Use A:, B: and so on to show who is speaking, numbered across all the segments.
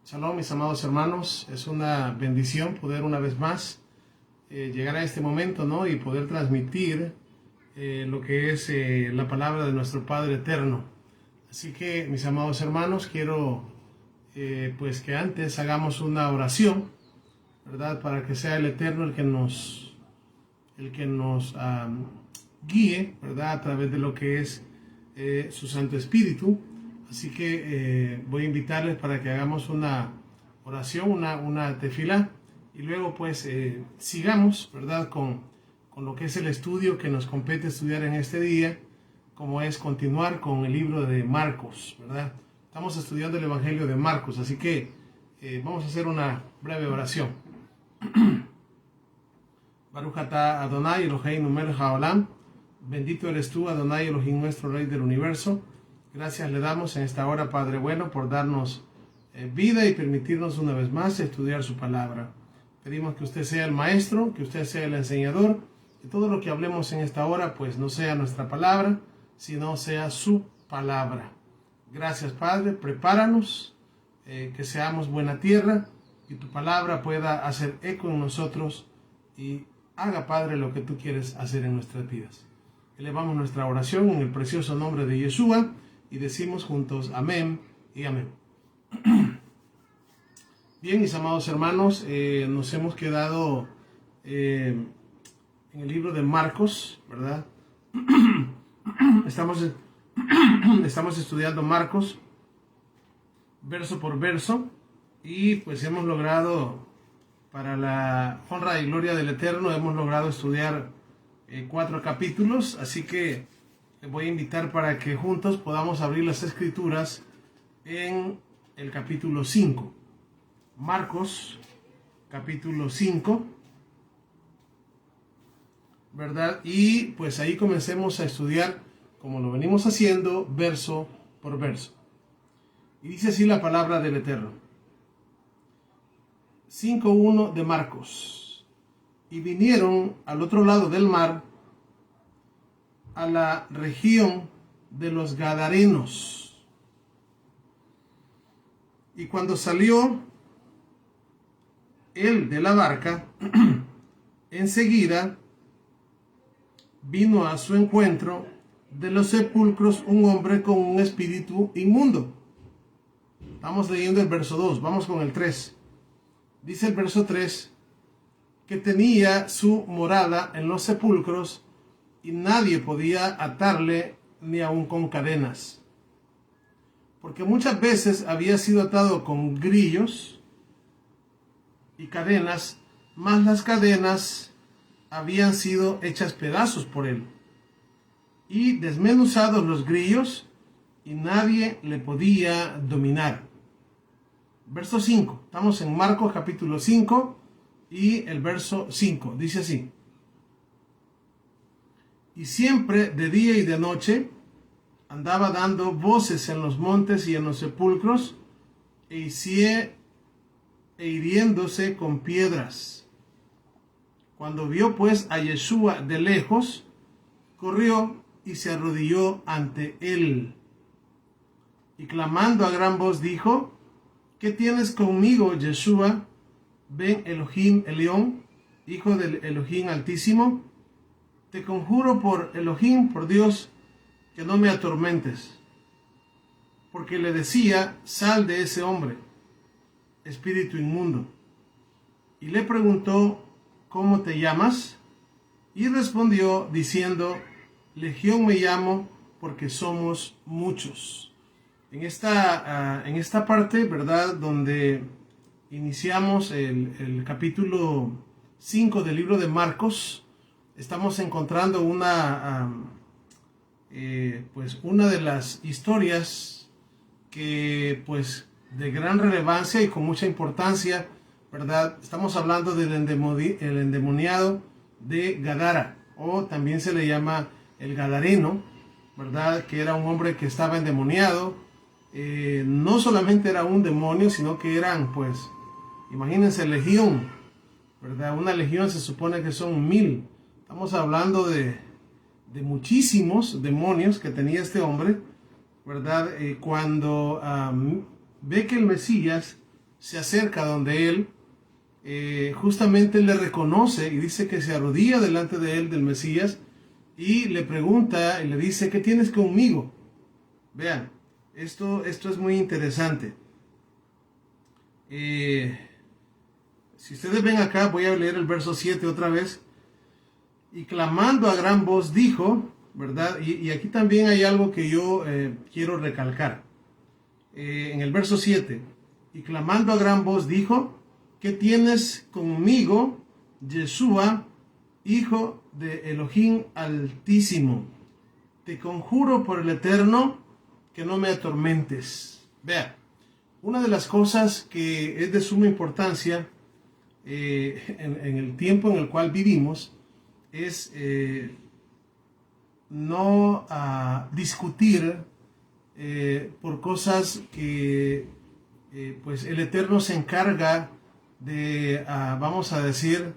A: Shalom, mis amados hermanos. Es una bendición poder una vez más llegar a este momento, ¿no? Y poder transmitir lo que es la palabra de nuestro Padre Eterno. Así que, mis amados hermanos, quiero pues que antes hagamos una oración, ¿verdad? Para que sea el Eterno el que nos guíe, ¿verdad? A través de lo que es su Santo Espíritu. Así que voy a invitarles para que hagamos una oración, una tefilá, y luego pues sigamos, ¿verdad? Con lo que es el estudio que nos compete estudiar en este día, como es continuar con el libro de Marcos, ¿verdad? Estamos estudiando el Evangelio de Marcos, así que vamos a hacer una breve oración. Baruch atah Adonai Eloheinu melech haolam. Bendito eres tú, Adonai Elohim, nuestro Rey del Universo. Gracias le damos en esta hora, Padre bueno, por darnos vida y permitirnos una vez más estudiar su palabra. Pedimos que usted sea el maestro, que usted sea el enseñador, que todo lo que hablemos en esta hora pues no sea nuestra palabra, sino sea su palabra. Gracias, Padre, prepáranos, que seamos buena tierra y tu palabra pueda hacer eco en nosotros y haga, Padre, lo que tú quieres hacer en nuestras vidas. Elevamos nuestra oración en el precioso nombre de Yeshua y decimos juntos amén y amén. Bien, mis amados hermanos, nos hemos quedado en el libro de Marcos, ¿verdad? Estamos estudiando Marcos verso por verso y pues hemos logrado, para la honra y gloria del Eterno, hemos logrado estudiar 4 capítulos, así que les voy a invitar para que juntos podamos abrir las escrituras en el capítulo 5. Marcos, capítulo 5, ¿verdad? Y pues ahí comencemos a estudiar, como lo venimos haciendo, verso por verso. Y dice así la palabra del Eterno. 5:1 de Marcos. Y vinieron al otro lado del mar, a la región de los Gadarenos. Y cuando salió él de la barca, enseguida vino a su encuentro de los sepulcros un hombre con un espíritu inmundo. Estamos leyendo el verso 2, vamos con el 3. Dice el verso 3, que tenía su morada en los sepulcros y nadie podía atarle ni aun con cadenas, porque muchas veces había sido atado con grillos y cadenas, mas las cadenas habían sido hechas pedazos por él, y desmenuzados los grillos, y nadie le podía dominar. Verso 5, estamos en Marcos capítulo 5 y el verso 5, dice así. Y siempre de día y de noche andaba dando voces en los montes y en los sepulcros e hiriéndose con piedras. Cuando vio pues a Yeshua de lejos, corrió y se arrodilló ante él. Y clamando a gran voz dijo, ¿qué tienes conmigo, Yeshua, ben Elohim Elión, hijo del Elohim Altísimo? Te conjuro por Elohim, por Dios, que no me atormentes. Porque le decía, sal de ese hombre, espíritu inmundo. Y le preguntó, ¿cómo te llamas? Y respondió diciendo, Legión me llamo, porque somos muchos. En esta parte, ¿verdad?, donde iniciamos el capítulo 5 del libro de Marcos, estamos encontrando una de las historias que pues de gran relevancia y con mucha importancia, ¿verdad? Estamos hablando del endemoniado de Gadara, o también se le llama el Gadareno, ¿verdad? Que era un hombre que estaba endemoniado. No solamente era un demonio, sino que eran, pues, imagínense, legión, ¿verdad? Una legión se supone que son 1000. Estamos hablando de muchísimos demonios que tenía este hombre, ¿verdad? Cuando ve que el Mesías se acerca donde él, justamente le reconoce y dice que se arrodilla delante de él, del Mesías, y le pregunta y le dice: ¿qué tienes conmigo? Vean, esto es muy interesante. Si ustedes ven acá, voy a leer el verso 7 otra vez. Y clamando a gran voz dijo, ¿verdad? Y aquí también hay algo que yo quiero recalcar. En el verso 7, y clamando a gran voz dijo: ¿qué tienes conmigo, Yeshua, hijo de Elohim Altísimo? Te conjuro por el Eterno que no me atormentes. Vea, una de las cosas que es de suma importancia en el tiempo en el cual vivimos es no discutir por cosas que pues el Eterno se encarga de, vamos a decir,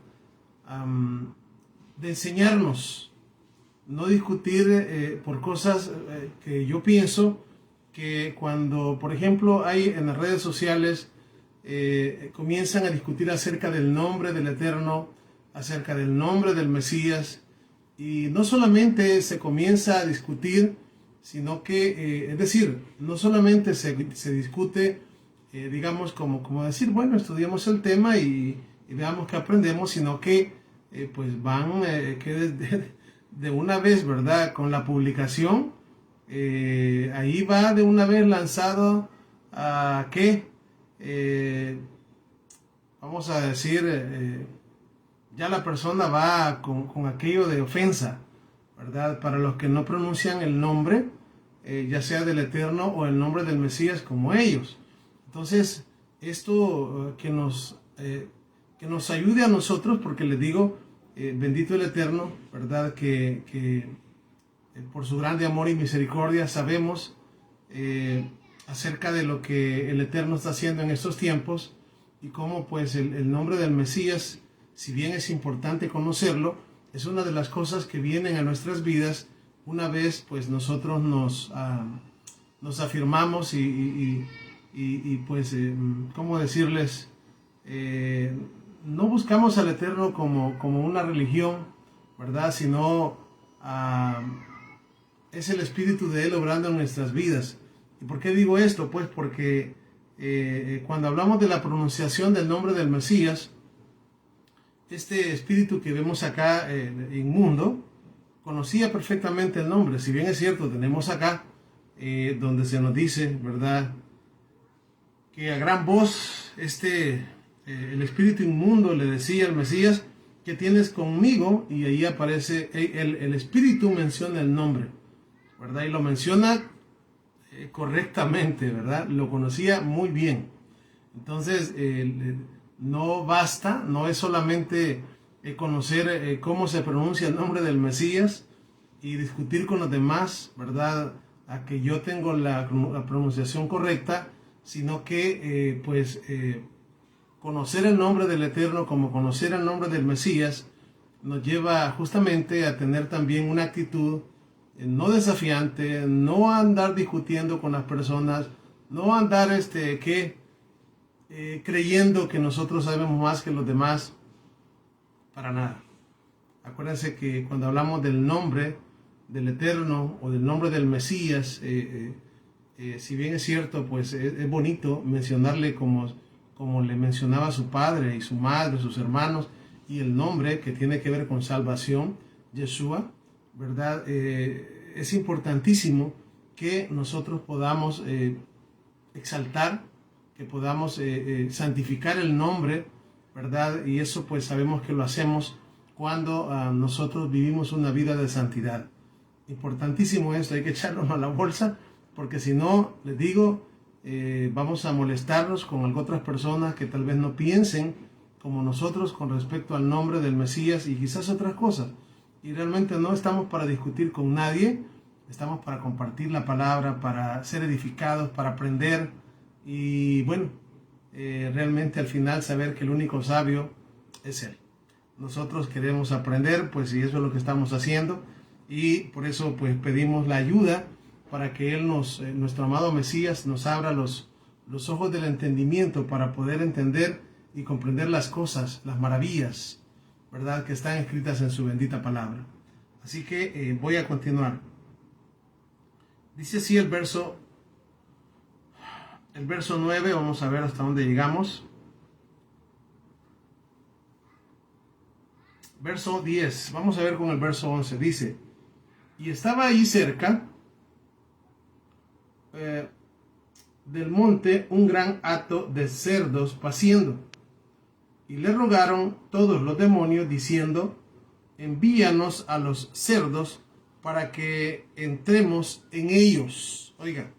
A: de enseñarnos. No discutir por cosas que yo pienso que cuando, por ejemplo, hay en las redes sociales, comienzan a discutir acerca del nombre del Eterno, acerca del nombre del Mesías, y no solamente se comienza a discutir, sino que, es decir, no solamente se discute, digamos, como decir, bueno, estudiamos el tema y veamos qué aprendemos, sino que pues van que de una vez, ¿verdad? Con la publicación, ahí va de una vez lanzado a que, vamos a decir, ya la persona va con aquello de ofensa, ¿verdad? Para los que no pronuncian el nombre, ya sea del Eterno o el nombre del Mesías como ellos. Entonces, esto que nos ayude a nosotros, porque les digo, bendito el Eterno, ¿verdad? Que por su grande amor y misericordia sabemos acerca de lo que el Eterno está haciendo en estos tiempos y cómo pues el nombre del Mesías, si bien es importante conocerlo, es una de las cosas que vienen a nuestras vidas una vez pues nosotros nos afirmamos y pues, ¿cómo decirles? No buscamos al Eterno como una religión, ¿verdad? Sino es el Espíritu de Él obrando en nuestras vidas. ¿Y por qué digo esto? Pues porque cuando hablamos de la pronunciación del nombre del Mesías, este espíritu que vemos acá inmundo conocía perfectamente el nombre. Si bien es cierto, tenemos acá donde se nos dice, ¿verdad?, que a gran voz el espíritu inmundo le decía al Mesías: ¿qué tienes conmigo? Y ahí aparece, el espíritu menciona el nombre, ¿verdad? Y lo menciona correctamente, ¿verdad? Lo conocía muy bien. Entonces, no basta, no es solamente conocer cómo se pronuncia el nombre del Mesías y discutir con los demás, ¿verdad?, a que yo tengo la pronunciación correcta, sino que conocer el nombre del Eterno como conocer el nombre del Mesías nos lleva justamente a tener también una actitud no desafiante, no andar discutiendo con las personas, no andar creyendo que nosotros sabemos más que los demás, para nada. Acuérdense que cuando hablamos del nombre del Eterno o del nombre del Mesías, si bien es cierto, pues es bonito mencionarle como le mencionaba a su padre y su madre, sus hermanos, y el nombre que tiene que ver con salvación, Yeshua, ¿verdad? Es importantísimo que nosotros podamos exaltar, que podamos santificar el nombre, ¿verdad? Y eso pues sabemos que lo hacemos cuando nosotros vivimos una vida de santidad. Importantísimo esto, hay que echarlo a la bolsa, porque si no, les digo, vamos a molestarnos con otras personas que tal vez no piensen como nosotros con respecto al nombre del Mesías y quizás otras cosas. Y realmente no estamos para discutir con nadie, estamos para compartir la palabra, para ser edificados, para aprender y bueno, realmente al final saber que el único sabio es Él. Nosotros queremos aprender, pues, y eso es lo que estamos haciendo, y por eso pues pedimos la ayuda para que Él nuestro amado Mesías nos abra los los ojos del entendimiento para poder entender y comprender las cosas, las maravillas, ¿verdad?, que están escritas en su bendita palabra. Así que voy a continuar. Dice así el verso 9, vamos a ver hasta dónde llegamos. Verso 10, vamos a ver con el verso 11, dice: y estaba ahí cerca del monte un gran hato de cerdos paciendo, y le rogaron todos los demonios diciendo: envíanos a los cerdos para que entremos en ellos. Oiga,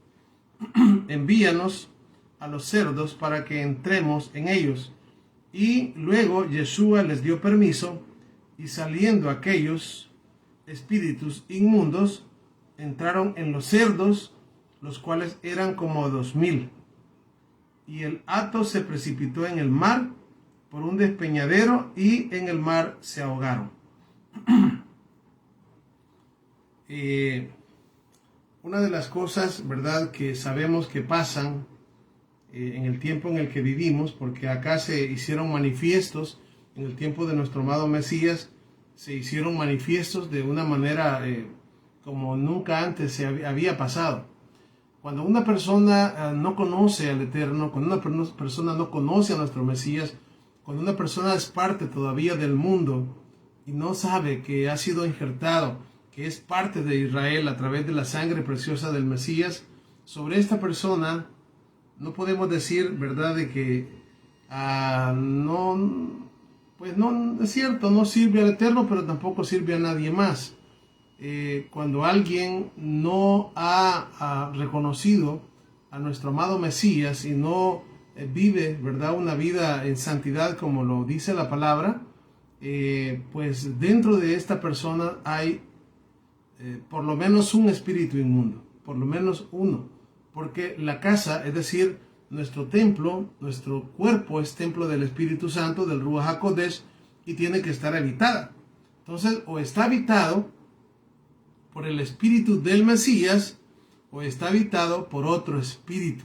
A: envíanos a los cerdos para que entremos en ellos. Y luego Yeshua les dio permiso, y saliendo aquellos espíritus inmundos, entraron en los cerdos, los cuales eran como 2000. Y el hato se precipitó en el mar por un despeñadero, y en el mar se ahogaron. Una de las cosas, ¿verdad?, que sabemos que pasan en el tiempo en el que vivimos, porque acá se hicieron manifiestos, en el tiempo de nuestro amado Mesías, se hicieron manifiestos de una manera como nunca antes se había pasado. Cuando una persona no conoce al Eterno, cuando una persona no conoce a nuestro Mesías, cuando una persona es parte todavía del mundo y no sabe que ha sido injertado, que es parte de Israel a través de la sangre preciosa del Mesías, sobre esta persona no podemos decir, ¿verdad?, de que no, pues no es cierto, no sirve al Eterno, pero tampoco sirve a nadie más. Cuando alguien no ha reconocido a nuestro amado Mesías y no vive, ¿verdad?, una vida en santidad como lo dice la palabra, pues dentro de esta persona hay por lo menos un espíritu inmundo, por lo menos uno, porque la casa, es decir, nuestro templo, nuestro cuerpo es templo del Espíritu Santo, del Ruach HaKodesh, y tiene que estar habitada. Entonces, o está habitado por el espíritu del Mesías, o está habitado por otro espíritu.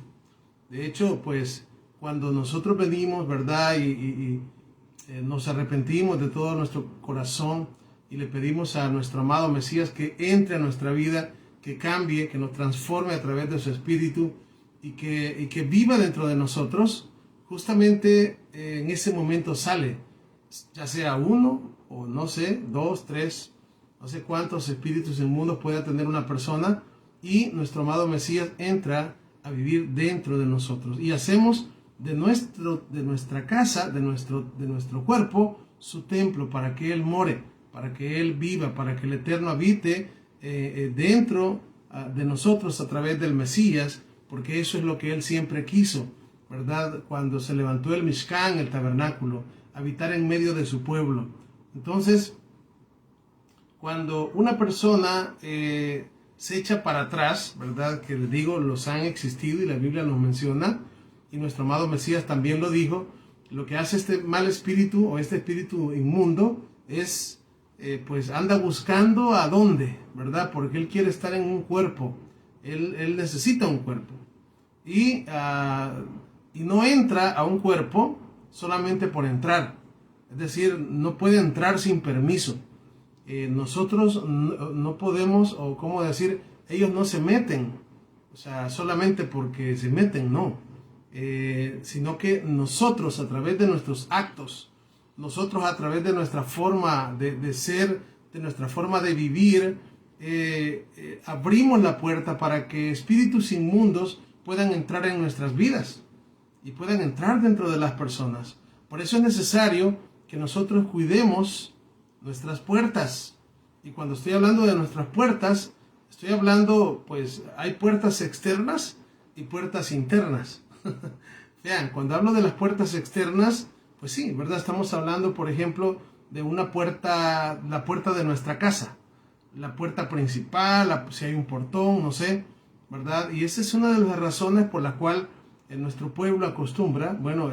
A: De hecho, pues, cuando nosotros venimos, ¿verdad?, y nos arrepentimos de todo nuestro corazón y le pedimos a nuestro amado Mesías que entre a nuestra vida, que cambie, que nos transforme a través de su espíritu y que viva dentro de nosotros, justamente en ese momento sale, ya sea uno o no sé, 2, 3, no sé cuántos espíritus inmundos pueda tener una persona, y nuestro amado Mesías entra a vivir dentro de nosotros y hacemos de nuestra casa, de nuestro cuerpo, su templo, para que Él more, para que Él viva, para que el Eterno habite dentro de nosotros a través del Mesías, porque eso es lo que Él siempre quiso, ¿verdad? Cuando se levantó el Mishkan, el tabernáculo, habitar en medio de su pueblo. Entonces, cuando una persona se echa para atrás, ¿verdad?, que les digo, los han existido y la Biblia nos menciona, y nuestro amado Mesías también lo dijo, lo que hace este mal espíritu o este espíritu inmundo es, pues anda buscando a dónde, ¿verdad? Porque él quiere estar en un cuerpo, él necesita un cuerpo. Y no entra a un cuerpo solamente por entrar, es decir, no puede entrar sin permiso. Nosotros no podemos, o cómo decir, ellos no se meten, o sea, solamente porque se meten, no. Sino que nosotros a través de nuestros actos, nosotros a través de nuestra forma de ser, de nuestra forma de vivir, abrimos la puerta para que espíritus inmundos puedan entrar en nuestras vidas y puedan entrar dentro de las personas. Por eso es necesario que nosotros cuidemos nuestras puertas. Y cuando estoy hablando de nuestras puertas, estoy hablando, pues hay puertas externas y puertas internas. Vean, cuando hablo de las puertas externas, pues sí, ¿verdad? Estamos hablando, por ejemplo, de una puerta, la puerta de nuestra casa, la puerta principal, si hay un portón, no sé, ¿verdad? Y esa es una de las razones por la cual nuestro pueblo acostumbra, bueno,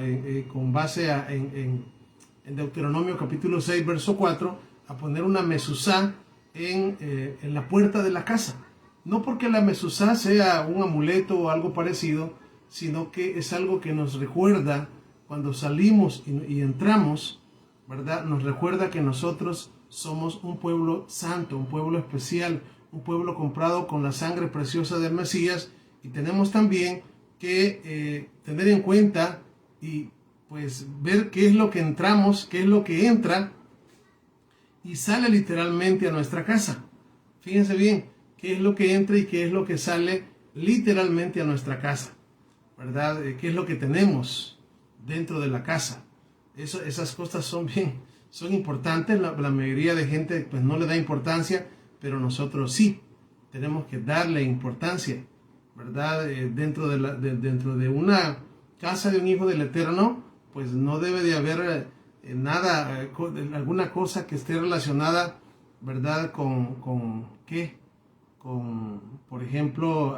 A: con base en Deuteronomio capítulo 6, verso 4, a poner una mezuzá en la puerta de la casa. No porque la mezuzá sea un amuleto o algo parecido, sino que es algo que nos recuerda cuando salimos y entramos, ¿verdad? Nos recuerda que nosotros somos un pueblo santo, un pueblo especial, un pueblo comprado con la sangre preciosa del Mesías, y tenemos también que tener en cuenta y pues ver qué es lo que entramos, qué es lo que entra y sale literalmente a nuestra casa. Fíjense bien, qué es lo que entra y qué es lo que sale literalmente a nuestra casa, ¿verdad? ¿Qué es lo que tenemos dentro de la casa? Esas cosas son importantes. La mayoría de gente pues no le da importancia, pero nosotros sí tenemos que darle importancia, ¿verdad? Dentro de una casa de un hijo del Eterno, pues no debe de haber nada, alguna cosa que esté relacionada, ¿verdad? Con ¿qué? Por ejemplo,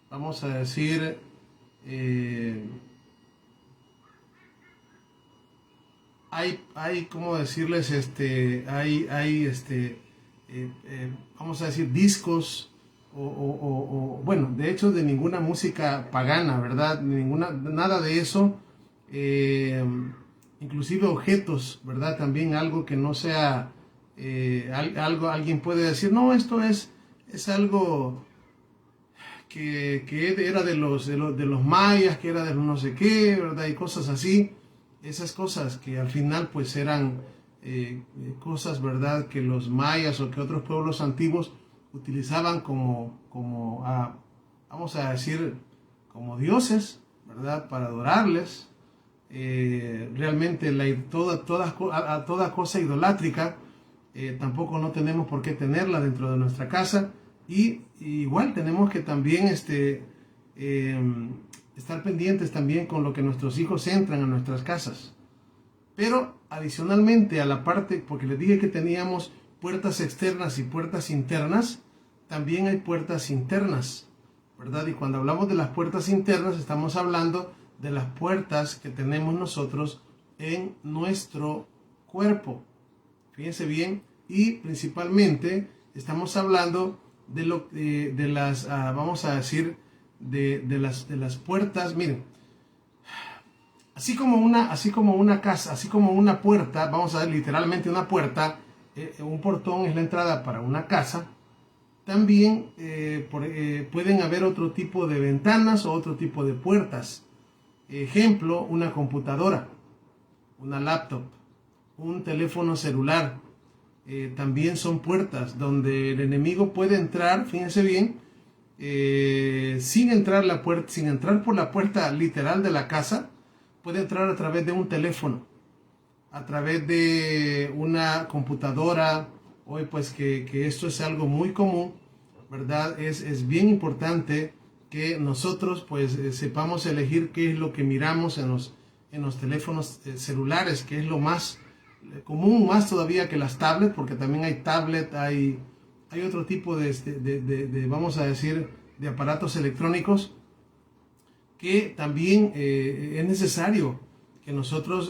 A: vamos a decir, ¿cómo decirles? Vamos a decir, discos, bueno, de hecho, de ninguna música pagana, ¿verdad? Nada de eso. Inclusive objetos, ¿verdad? También algo que no sea, alguien puede decir, no, esto es algo que era de los mayas, que era de los no sé qué, ¿verdad? Y cosas así. Esas cosas que al final pues eran cosas, ¿verdad? Que los mayas o que otros pueblos antiguos utilizaban vamos a decir, como dioses, ¿verdad? Para adorarles. Realmente toda cosa idolátrica tampoco no tenemos por qué tenerla dentro de nuestra casa. Y igual tenemos que también estar pendientes también con lo que nuestros hijos entran a nuestras casas. Pero adicionalmente a la parte, porque les dije que teníamos puertas externas y puertas internas, también hay puertas internas, ¿verdad? Y cuando hablamos de las puertas internas, estamos hablando de las puertas que tenemos nosotros en nuestro cuerpo. Fíjense bien, y principalmente estamos hablando de las, vamos a decir, de las puertas. Miren, así como una casa, así como una puerta, vamos a ver literalmente una puerta, un portón es la entrada para una casa. También pueden haber otro tipo de ventanas o otro tipo de puertas. Ejemplo, una computadora, una laptop, un teléfono celular. También son puertas donde el enemigo puede entrar, fíjense bien, sin entrar por la puerta literal de la casa. Puede entrar a través de un teléfono, a través de una computadora. Hoy pues que esto es algo muy común, ¿verdad? Es bien importante que nosotros pues sepamos elegir qué es lo que miramos en los teléfonos celulares, que es lo más común, más todavía que las tablets, porque también hay tablet, hay otro tipo vamos a decir, de aparatos electrónicos que también es necesario que nosotros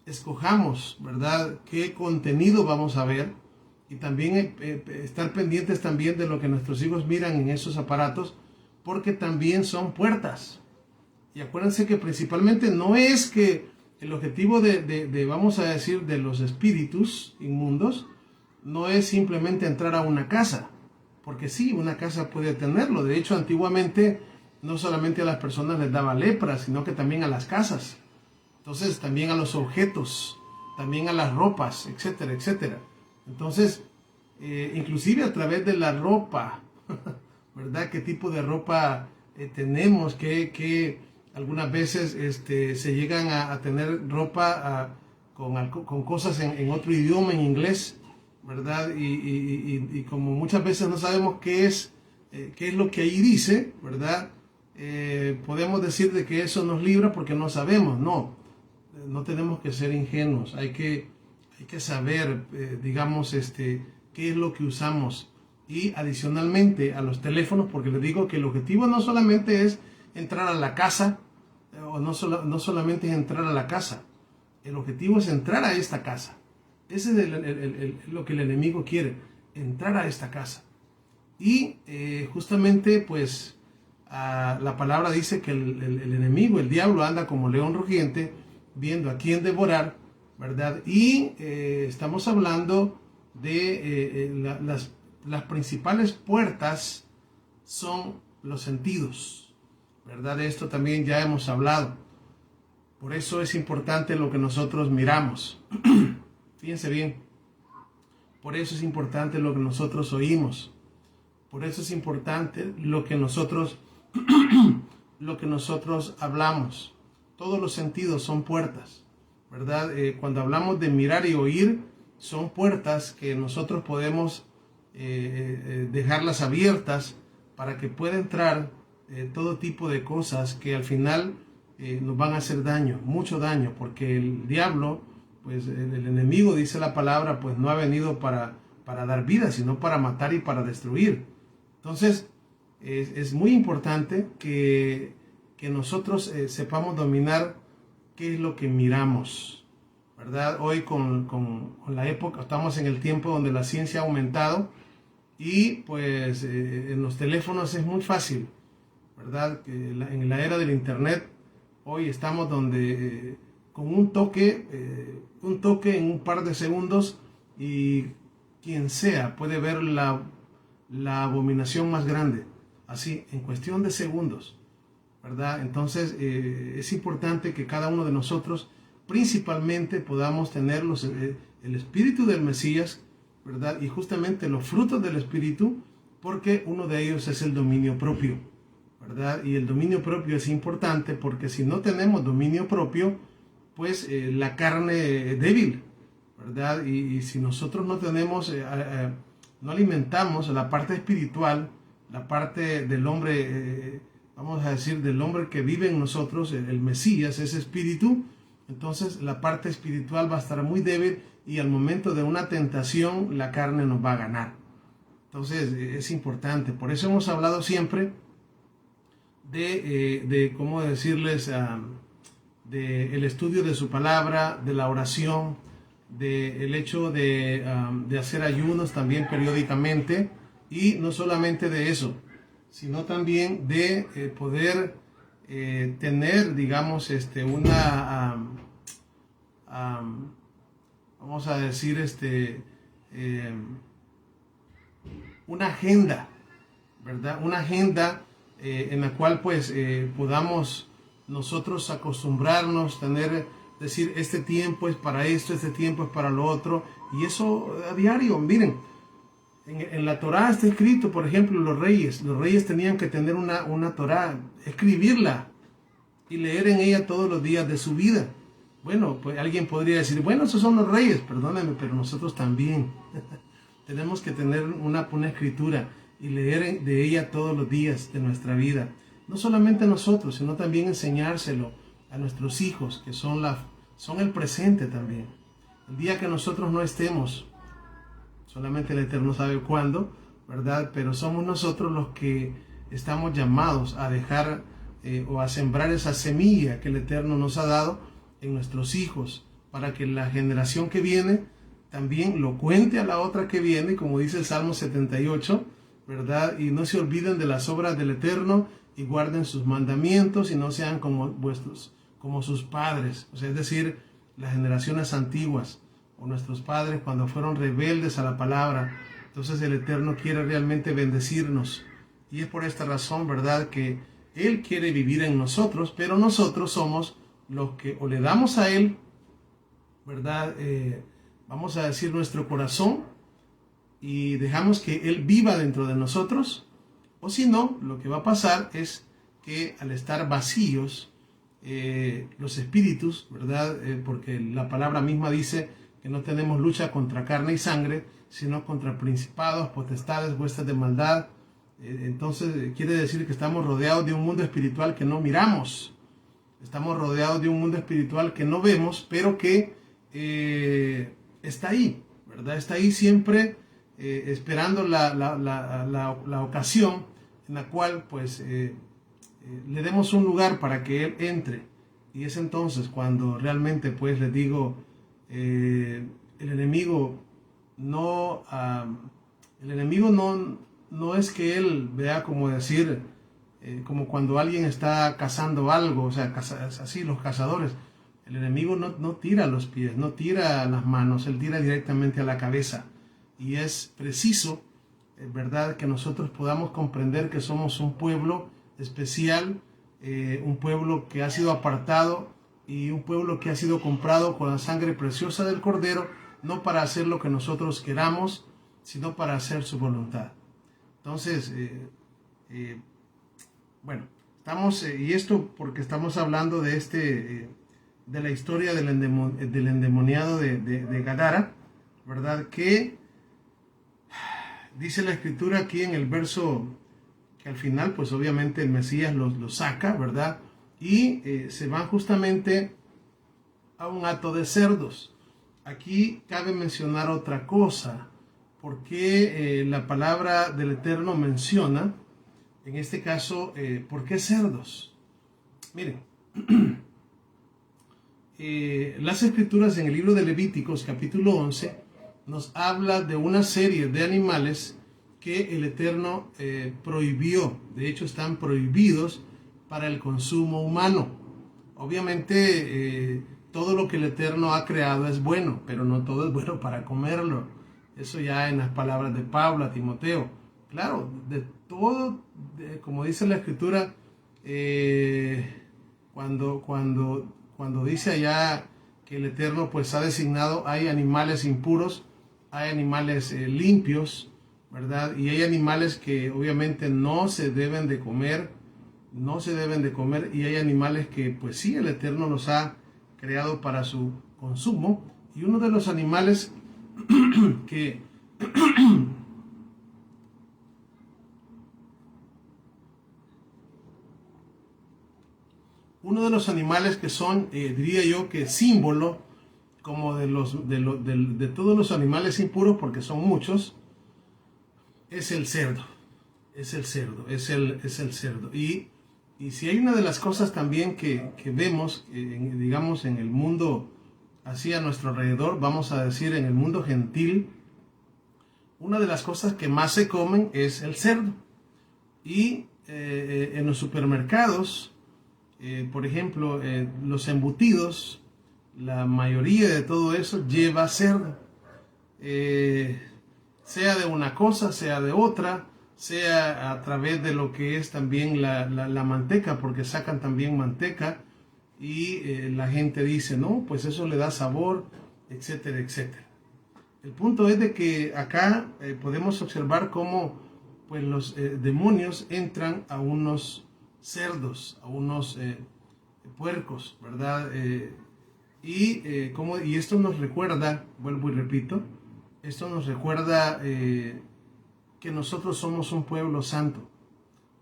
A: escojamos, ¿verdad? Qué contenido vamos a ver, y también estar pendientes también de lo que nuestros hijos miran en esos aparatos, porque también son puertas. Y acuérdense que principalmente no es que el objetivo vamos a decir, de los espíritus inmundos, no es simplemente entrar a una casa, porque sí, una casa puede tenerlo. De hecho, antiguamente no solamente a las personas les daba lepra, sino que también a las casas. Entonces, también a los objetos, también a las ropas, etcétera, etcétera. Entonces, inclusive a través de la ropa, ¿verdad? ¿Qué tipo de ropa tenemos? Que algunas veces se llegan a tener ropa con cosas en otro idioma, en inglés, ¿verdad? Y como muchas veces no sabemos qué es lo que ahí dice, ¿verdad? Podemos decir de que eso nos libra porque no sabemos. No tenemos que ser ingenuos. Hay que saber, digamos, qué es lo que usamos. Y adicionalmente a los teléfonos, porque les digo que el objetivo no solamente es entrar a la casa, o no solamente es entrar a la casa. El objetivo es entrar a esta casa. Ese es lo que el enemigo quiere, entrar a esta casa. Y justamente pues la palabra dice que el enemigo, el diablo, anda como león rugiente, viendo a quién devorar, ¿verdad? Y estamos hablando de las principales puertas son los sentidos, ¿verdad? De esto también ya hemos hablado. Por eso es importante lo que nosotros miramos. Fíjense bien. Por eso es importante lo que nosotros oímos. Por eso es importante lo que nosotros hablamos. Todos los sentidos son puertas, ¿verdad? Cuando hablamos de mirar y oír, son puertas que nosotros podemos dejarlas abiertas para que pueda entrar todo tipo de cosas que al final nos van a hacer daño, mucho daño, porque el diablo, pues el enemigo, dice la palabra, pues no ha venido para dar vida, sino para matar y para destruir. Entonces, es muy importante que nosotros sepamos dominar qué es lo que miramos, ¿verdad? Hoy con la época, estamos en el tiempo donde la ciencia ha aumentado y pues en los teléfonos es muy fácil, ¿verdad? En la era del internet, hoy estamos donde con un toque en un par de segundos y quien sea puede ver la abominación más grande, así, en cuestión de segundos, ¿verdad? Entonces es importante que cada uno de nosotros principalmente podamos tener el espíritu del Mesías, ¿verdad? Y justamente los frutos del espíritu, porque uno de ellos es el dominio propio, ¿verdad? Y el dominio propio es importante porque si no tenemos dominio propio, pues la carne es débil, ¿verdad? Y si nosotros no tenemos, no alimentamos la parte espiritual, la parte del hombre, vamos a decir, del hombre que vive en nosotros, el Mesías, ese espíritu, entonces la parte espiritual va a estar muy débil y al momento de una tentación la carne nos va a ganar. Entonces es importante, por eso hemos hablado siempre de cómo decirles, de el estudio de su palabra, de la oración, del hecho de hacer ayunos también periódicamente, y no solamente de eso, sino también de poder tener, digamos, vamos a decir, una agenda, ¿verdad? Una agenda en la cual pues podamos nosotros acostumbrarnos, decir, este tiempo es para esto, este tiempo es para lo otro, y eso a diario. Miren, en la Torá está escrito, por ejemplo, los reyes tenían que tener una Torá, escribirla y leer en ella todos los días de su vida. Bueno, pues alguien podría decir, bueno, esos son los reyes, perdónenme, pero nosotros también tenemos que tener una escritura y leer de ella todos los días de nuestra vida. No solamente nosotros, sino también enseñárselo a nuestros hijos, que son el presente también. El día que nosotros no estemos, solamente el Eterno sabe cuándo, ¿verdad? Pero somos nosotros los que estamos llamados a dejar o a sembrar esa semilla que el Eterno nos ha dado en nuestros hijos, para que la generación que viene también lo cuente a la otra que viene, como dice el Salmo 78, ¿verdad? Y no se olviden de las obras del Eterno y guarden sus mandamientos y no sean como sus padres, o sea, es decir, las generaciones antiguas o nuestros padres cuando fueron rebeldes a la palabra. Entonces el Eterno quiere realmente bendecirnos y es por esta razón, ¿verdad?, que Él quiere vivir en nosotros, pero nosotros somos los que o le damos a Él, ¿verdad?, vamos a decir, nuestro corazón y dejamos que Él viva dentro de nosotros, o si no, lo que va a pasar es que al estar vacíos, los espíritus, ¿verdad?, porque la palabra misma dice que no tenemos lucha contra carne y sangre, sino contra principados, potestades, huestes de maldad. Entonces quiere decir que estamos rodeados de un mundo espiritual que no miramos. Estamos rodeados de un mundo espiritual que no vemos, pero que está ahí, ¿verdad? Está ahí siempre esperando la ocasión en la cual pues le demos un lugar para que Él entre. Y es entonces cuando realmente pues les digo, el enemigo no no es que Él vea como decir, como cuando alguien está cazando algo, o sea, así los cazadores. El enemigo no tira a los pies, no tira a las manos, Él tira directamente a la cabeza. Y es preciso, ¿verdad?, que nosotros podamos comprender que somos un pueblo especial, un pueblo que ha sido apartado y un pueblo que ha sido comprado con la sangre preciosa del Cordero, no para hacer lo que nosotros queramos, sino para hacer su voluntad. Entonces, bueno, estamos, y esto porque estamos hablando de de la historia del endemoniado de Gadara, ¿verdad? Que dice la Escritura aquí en el verso que al final, pues obviamente el Mesías los saca, ¿verdad? Y se van justamente a un hato de cerdos. Aquí cabe mencionar otra cosa, porque la palabra del Eterno menciona, en este caso, ¿por qué cerdos? Miren, las Escrituras en el libro de Levíticos, capítulo 11, nos habla de una serie de animales que el Eterno prohibió. De hecho, están prohibidos para el consumo humano. Obviamente, todo lo que el Eterno ha creado es bueno, pero no todo es bueno para comerlo. Eso ya en las palabras de Pablo a Timoteo. Claro, de todo, como dice la Escritura, cuando dice allá que el Eterno pues ha designado, hay animales impuros, hay animales limpios, ¿verdad? Y hay animales que obviamente no se deben de comer, y hay animales que pues sí, el Eterno los ha creado para su consumo. Y uno de los animales que son, diría yo, que símbolo como de todos los animales impuros, porque son muchos, es el cerdo. Es el cerdo. Y si hay una de las cosas también que vemos, digamos, en el mundo así a nuestro alrededor, vamos a decir en el mundo gentil, una de las cosas que más se comen es el cerdo. Y en los supermercados, por ejemplo, los embutidos, la mayoría de todo eso lleva cerdo. Sea de una cosa, sea de otra, sea a través de lo que es también la manteca, porque sacan también manteca y la gente dice, no, pues eso le da sabor, etcétera, etcétera. El punto es de que acá podemos observar cómo pues los demonios entran a unos cerdos, a unos puercos, ¿verdad? Y esto nos recuerda, vuelvo y repito, esto nos recuerda que nosotros somos un pueblo santo,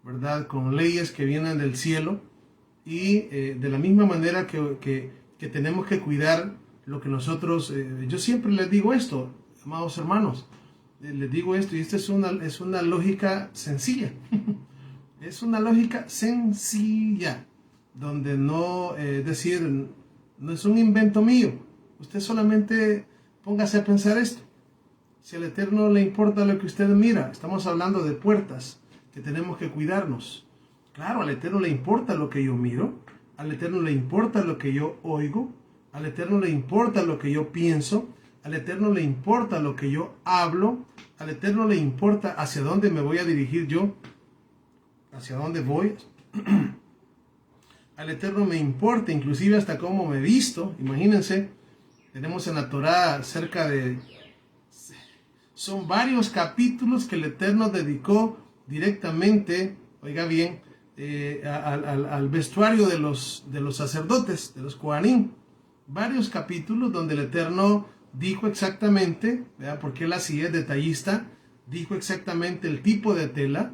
A: ¿verdad? Con leyes que vienen del cielo y de la misma manera que tenemos que cuidar lo que nosotros, yo siempre les digo esto, amados hermanos, les digo esto y esta es una lógica sencilla, es una lógica sencilla, donde no, decir, no es un invento mío, usted solamente póngase a pensar esto. Si al Eterno le importa lo que usted mira, estamos hablando de puertas que tenemos que cuidarnos. Claro, al Eterno le importa lo que yo miro, al Eterno le importa lo que yo oigo, al Eterno le importa lo que yo pienso, al Eterno le importa lo que yo hablo, al Eterno le importa hacia dónde me voy a dirigir yo, hacia dónde voy. Al Eterno me importa inclusive hasta cómo me visto. Imagínense, tenemos en la Torá son varios capítulos que el Eterno dedicó directamente, oiga bien, al vestuario de los sacerdotes, de los Kohanim. Varios capítulos donde el Eterno dijo exactamente, ¿verdad? Porque él así es detallista, dijo exactamente el tipo de tela,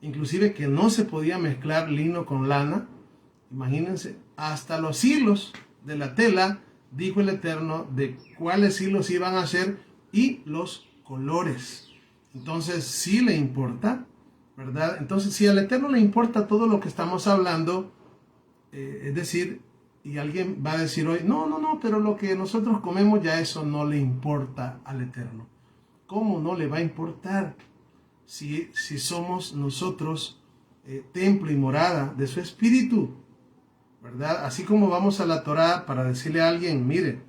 A: inclusive que no se podía mezclar lino con lana. Imagínense, hasta los hilos de la tela, dijo el Eterno de cuáles hilos iban a ser y los colores. Entonces sí le importa, ¿verdad? Entonces si al Eterno le importa todo lo que estamos hablando, es decir, y alguien va a decir hoy, no, pero lo que nosotros comemos ya eso no le importa al Eterno. ¿Cómo no le va a importar? si somos nosotros templo y morada de su espíritu, ¿verdad? Así como vamos a la Torá para decirle a alguien, mire,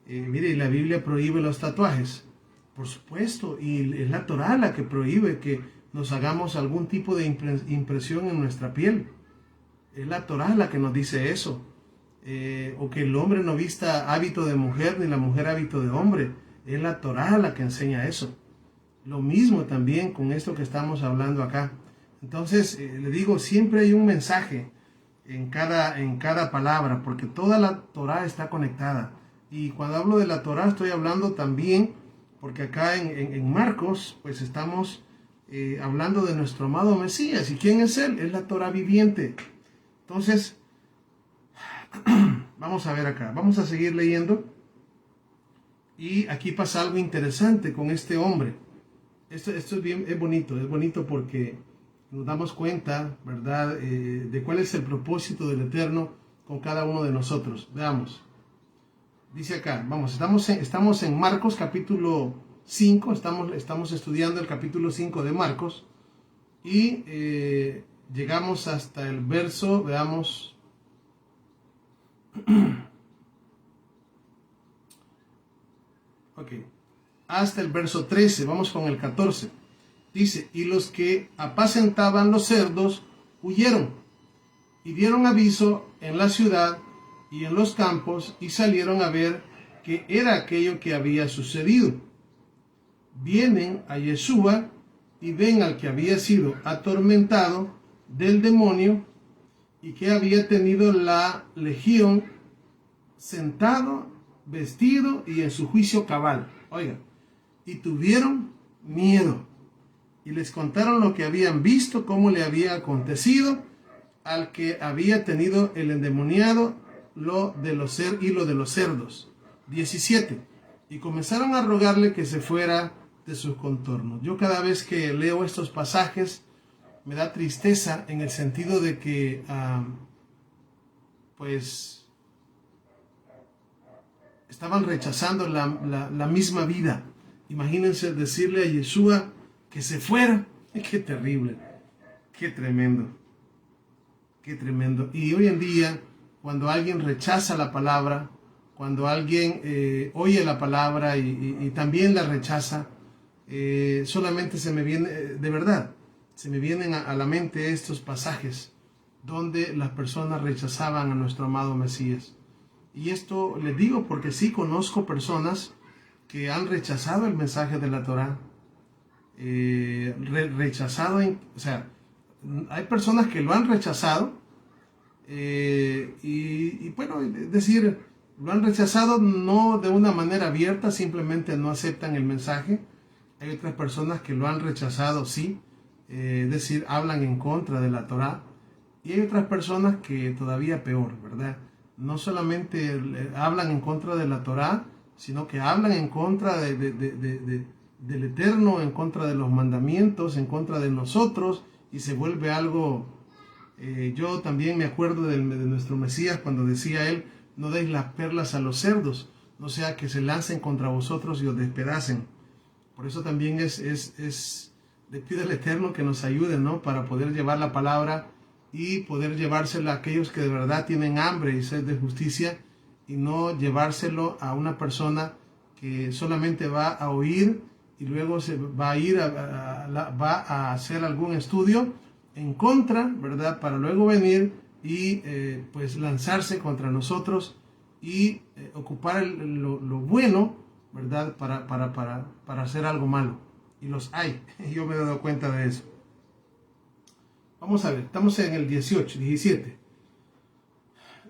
A: la Biblia prohíbe los tatuajes. Por supuesto, y es la Torá la que prohíbe que nos hagamos algún tipo de impresión en nuestra piel. Es la Torá la que nos dice eso. O que el hombre no vista hábito de mujer ni la mujer hábito de hombre. Es la Torá la que enseña eso. Lo mismo también con esto que estamos hablando acá. Entonces, le digo, siempre hay un mensaje en cada palabra, porque toda la Torá está conectada. Y cuando hablo de la Torá estoy hablando también, porque acá en Marcos, pues estamos hablando de nuestro amado Mesías. ¿Y quién es él? Es la Torá viviente. Entonces, vamos a ver acá, vamos a seguir leyendo. Y aquí pasa algo interesante con este hombre. Esto es bonito porque nos damos cuenta, ¿verdad?, de cuál es el propósito del Eterno con cada uno de nosotros. Veamos. Dice acá, vamos, estamos en Marcos capítulo 5, estamos estudiando el capítulo 5 de Marcos y llegamos hasta el verso, veamos, ok, hasta el verso 13, vamos con el 14. Dice, y los que apacentaban los cerdos huyeron y dieron aviso en la ciudad y en los campos y salieron a ver qué era aquello que había sucedido. Vienen a Yeshua y ven al que había sido atormentado del demonio y que había tenido la legión sentado, vestido y en su juicio cabal. Oiga, y tuvieron miedo y les contaron lo que habían visto, cómo le había acontecido al que había tenido el endemoniado, lo de los cerdos. 17. Y comenzaron a rogarle que se fuera de sus contornos. Yo cada vez que leo estos pasajes me da tristeza en el sentido de que pues estaban rechazando la misma vida. Imagínense decirle a Yeshua que se fuera. Qué terrible, qué tremendo, qué tremendo. Y hoy en día, cuando alguien rechaza la palabra, cuando alguien oye la palabra y también la rechaza, solamente se me viene, de verdad, se me vienen a la mente estos pasajes donde las personas rechazaban a nuestro amado Mesías. Y esto les digo porque sí conozco personas que han rechazado el mensaje de la Torá. O sea, hay personas que lo han rechazado y bueno, es decir, lo han rechazado no de una manera abierta, simplemente no aceptan el mensaje. Hay otras personas que lo han rechazado, sí, es decir, hablan en contra de la Torá. Y hay otras personas que todavía peor, ¿verdad? No solamente hablan en contra de la Torá, sino que hablan en contra del Eterno, en contra de los mandamientos, en contra de nosotros, y se vuelve algo. Yo también me acuerdo de nuestro Mesías cuando decía él, no deis las perlas a los cerdos, no sea que se lancen contra vosotros y os despedacen. Por eso también le pido al Eterno que nos ayude, ¿no?, para poder llevar la palabra y poder llevársela a aquellos que de verdad tienen hambre y sed de justicia, y no llevárselo a una persona que solamente va a oír y luego se va a ir va a hacer algún estudio en contra, ¿verdad?, para luego venir y pues lanzarse contra nosotros y ocupar lo bueno, ¿verdad?, para hacer algo malo. Y los hay, yo me he dado cuenta de eso. Vamos a ver, estamos en el 17.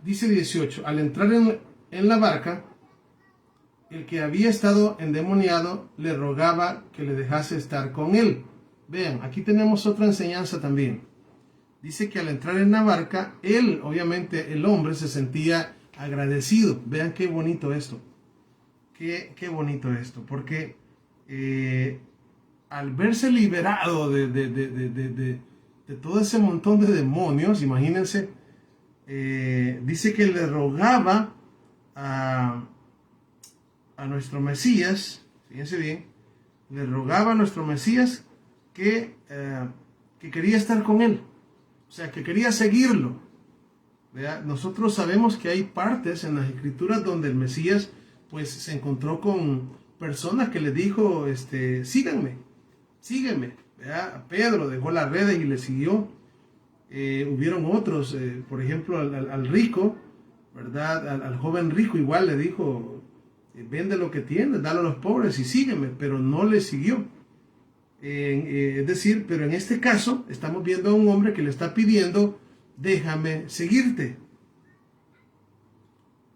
A: Dice 18, al entrar en la barca, el que había estado endemoniado le rogaba que le dejase estar con él. Vean, aquí tenemos otra enseñanza también. Dice que al entrar en la barca, él, obviamente el hombre, se sentía agradecido. Vean qué bonito esto. Qué bonito esto, porque al verse liberado de todo ese montón de demonios, imagínense, dice que le rogaba a nuestro Mesías, fíjense bien, le rogaba a nuestro Mesías que que quería estar con él, o sea, que quería seguirlo. ¿Verdad? Nosotros sabemos que hay partes en las escrituras donde el Mesías pues se encontró con personas que le dijo, síganme, sígueme. ¿Verdad? Pedro dejó las redes y le siguió. Hubieron otros, por ejemplo, al rico, ¿verdad? Al joven rico igual le dijo, vende lo que tienes, dale a los pobres y sígueme, pero no le siguió. Es decir, pero en este caso estamos viendo a un hombre que le está pidiendo, déjame seguirte.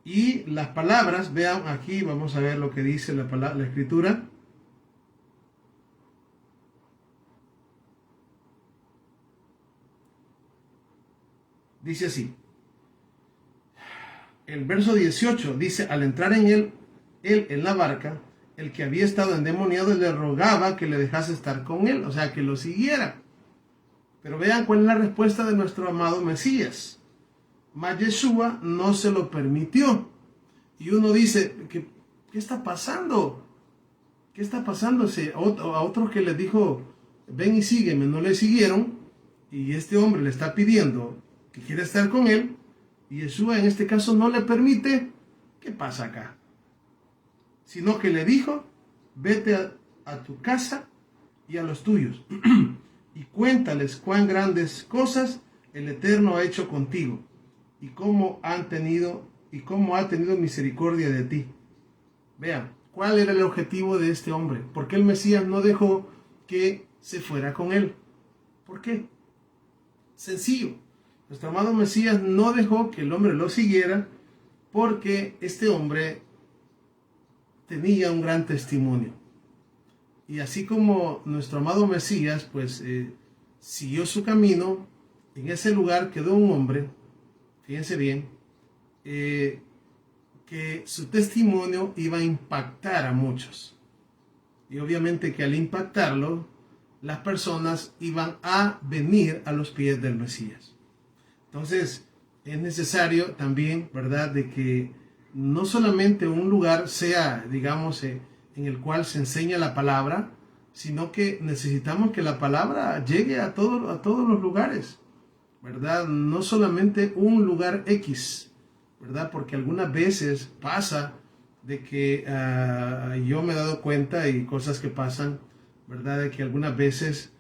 A: Y las palabras, vean aquí, vamos a ver lo que dice la escritura. Dice así, el verso 18 dice, al entrar en él en la barca, el que había estado endemoniado le rogaba que le dejase estar con él, o sea, que lo siguiera. Pero vean cuál es la respuesta de nuestro amado Mesías. Mas Yeshua no se lo permitió. Y uno dice, ¿qué está pasando? ¿Qué está pasando? A otros que les dijo, ven y sígueme, no le siguieron. Y este hombre le está pidiendo que quiere estar con él. Y Yeshua en este caso no le permite. ¿Qué pasa acá? Sino que le dijo, vete a tu casa y a los tuyos. Y cuéntales cuán grandes cosas el Eterno ha hecho contigo. Y cómo ha tenido misericordia de ti. Vean, ¿cuál era el objetivo de este hombre? ¿Por qué el Mesías no dejó que se fuera con él? ¿Por qué? Sencillo. Nuestro amado Mesías no dejó que el hombre lo siguiera porque este hombre tenía un gran testimonio. Y así como nuestro amado Mesías, pues, siguió su camino, en ese lugar quedó un hombre, fíjense bien, que su testimonio iba a impactar a muchos. Y obviamente que al impactarlo, las personas iban a venir a los pies del Mesías. Entonces, es necesario también, ¿verdad?, de que no solamente un lugar sea, digamos, en el cual se enseña la palabra, sino que necesitamos que la palabra llegue a todos los lugares, ¿verdad? No solamente un lugar X, ¿verdad? Porque algunas veces pasa de que yo me he dado cuenta y cosas que pasan, ¿verdad? De que algunas veces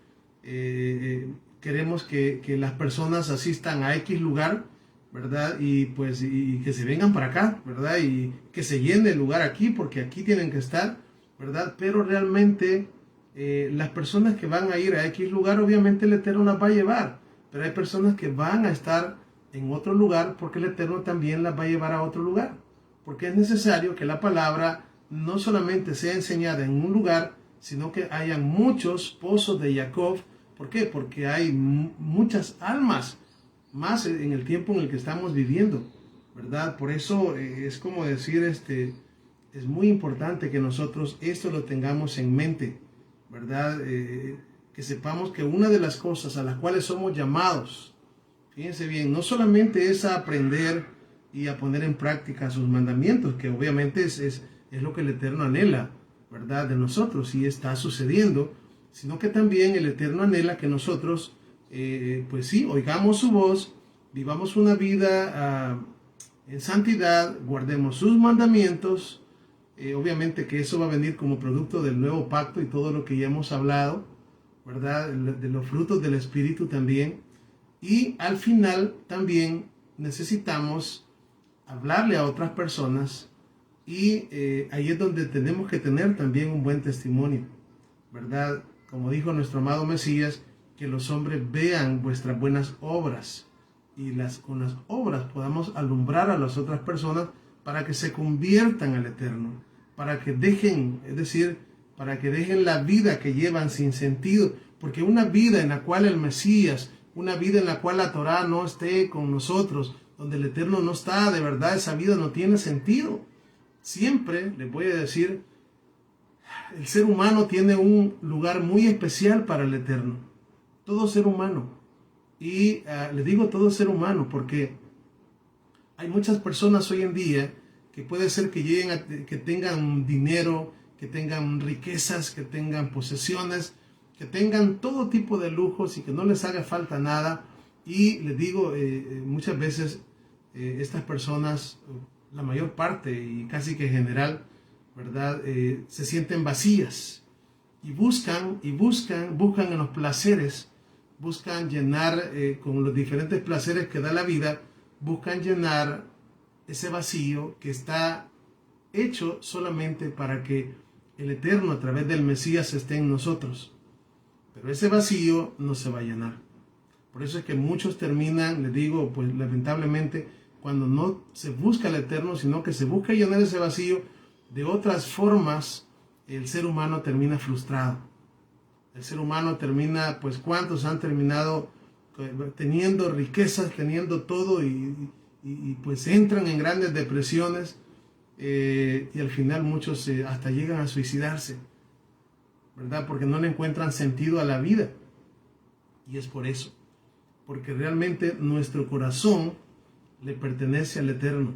A: queremos que las personas asistan a X lugar, ¿verdad? Y pues y que se vengan para acá, ¿verdad? Y que se llene el lugar aquí porque aquí tienen que estar, ¿verdad? Pero realmente las personas que van a ir a X lugar, obviamente el Eterno las va a llevar, pero hay personas que van a estar en otro lugar porque el Eterno también las va a llevar a otro lugar, porque es necesario que la palabra no solamente sea enseñada en un lugar, sino que haya muchos pozos de Jacob. ¿Por qué? Porque hay muchas almas más en el tiempo en el que estamos viviendo, ¿verdad? Por eso es como decir, es muy importante que nosotros esto lo tengamos en mente, ¿verdad? Que sepamos que una de las cosas a las cuales somos llamados, fíjense bien, no solamente es a aprender y a poner en práctica sus mandamientos, que obviamente es lo que el Eterno anhela, ¿verdad?, de nosotros, y está sucediendo, sino que también el Eterno anhela que nosotros, pues sí, oigamos su voz, vivamos una vida en santidad, guardemos sus mandamientos. Obviamente que eso va a venir como producto del nuevo pacto y todo lo que ya hemos hablado, ¿verdad? De los frutos del Espíritu también. Y al final también necesitamos hablarle a otras personas y ahí es donde tenemos que tener también un buen testimonio, ¿verdad? Como dijo nuestro amado Mesías, que los hombres vean vuestras buenas obras y con las obras podamos alumbrar a las otras personas para que se conviertan al Eterno, para que dejen, es decir, para que dejen la vida que llevan sin sentido, porque una vida en la cual el Mesías, una vida en la cual la Torá no esté con nosotros, donde el Eterno no está, de verdad esa vida no tiene sentido. Siempre les voy a decir, el ser humano tiene un lugar muy especial para el Eterno, todo ser humano. Y les digo todo ser humano porque hay muchas personas hoy en día que puede ser que lleguen que tengan dinero, que tengan riquezas, que tengan posesiones, que tengan todo tipo de lujos y que no les haga falta nada. Y les digo, muchas veces estas personas, la mayor parte y casi que en general, ¿verdad? Se sienten vacías y buscan en los placeres, buscan llenar con los diferentes placeres que da la vida, buscan llenar ese vacío que está hecho solamente para que el Eterno a través del Mesías esté en nosotros. Pero ese vacío no se va a llenar. Por eso es que muchos terminan, les digo, pues lamentablemente, cuando no se busca el Eterno, sino que se busca llenar ese vacío de otras formas, el ser humano termina frustrado. El ser humano termina, pues ¿cuántos han terminado teniendo riquezas, teniendo todo y pues entran en grandes depresiones y al final muchos hasta llegan a suicidarse, ¿verdad? Porque no le encuentran sentido a la vida. Y es por eso, porque realmente nuestro corazón le pertenece al Eterno.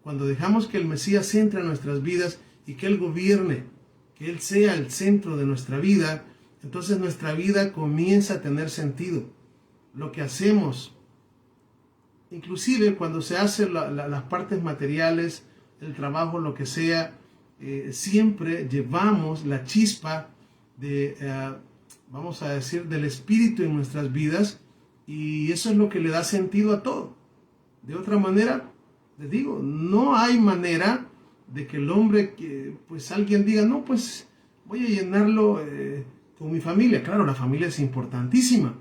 A: Cuando dejamos que el Mesías entre en nuestras vidas y que Él gobierne, que Él sea el centro de nuestra vida, entonces nuestra vida comienza a tener sentido. Lo que hacemos, inclusive cuando se hacen las partes materiales, el trabajo, lo que sea, siempre llevamos la chispa de, vamos a decir, del Espíritu en nuestras vidas, y eso es lo que le da sentido a todo. De otra manera, les digo, no hay manera de que el hombre, pues alguien diga, no, pues voy a llenarlo con mi familia. Claro, la familia es importantísima,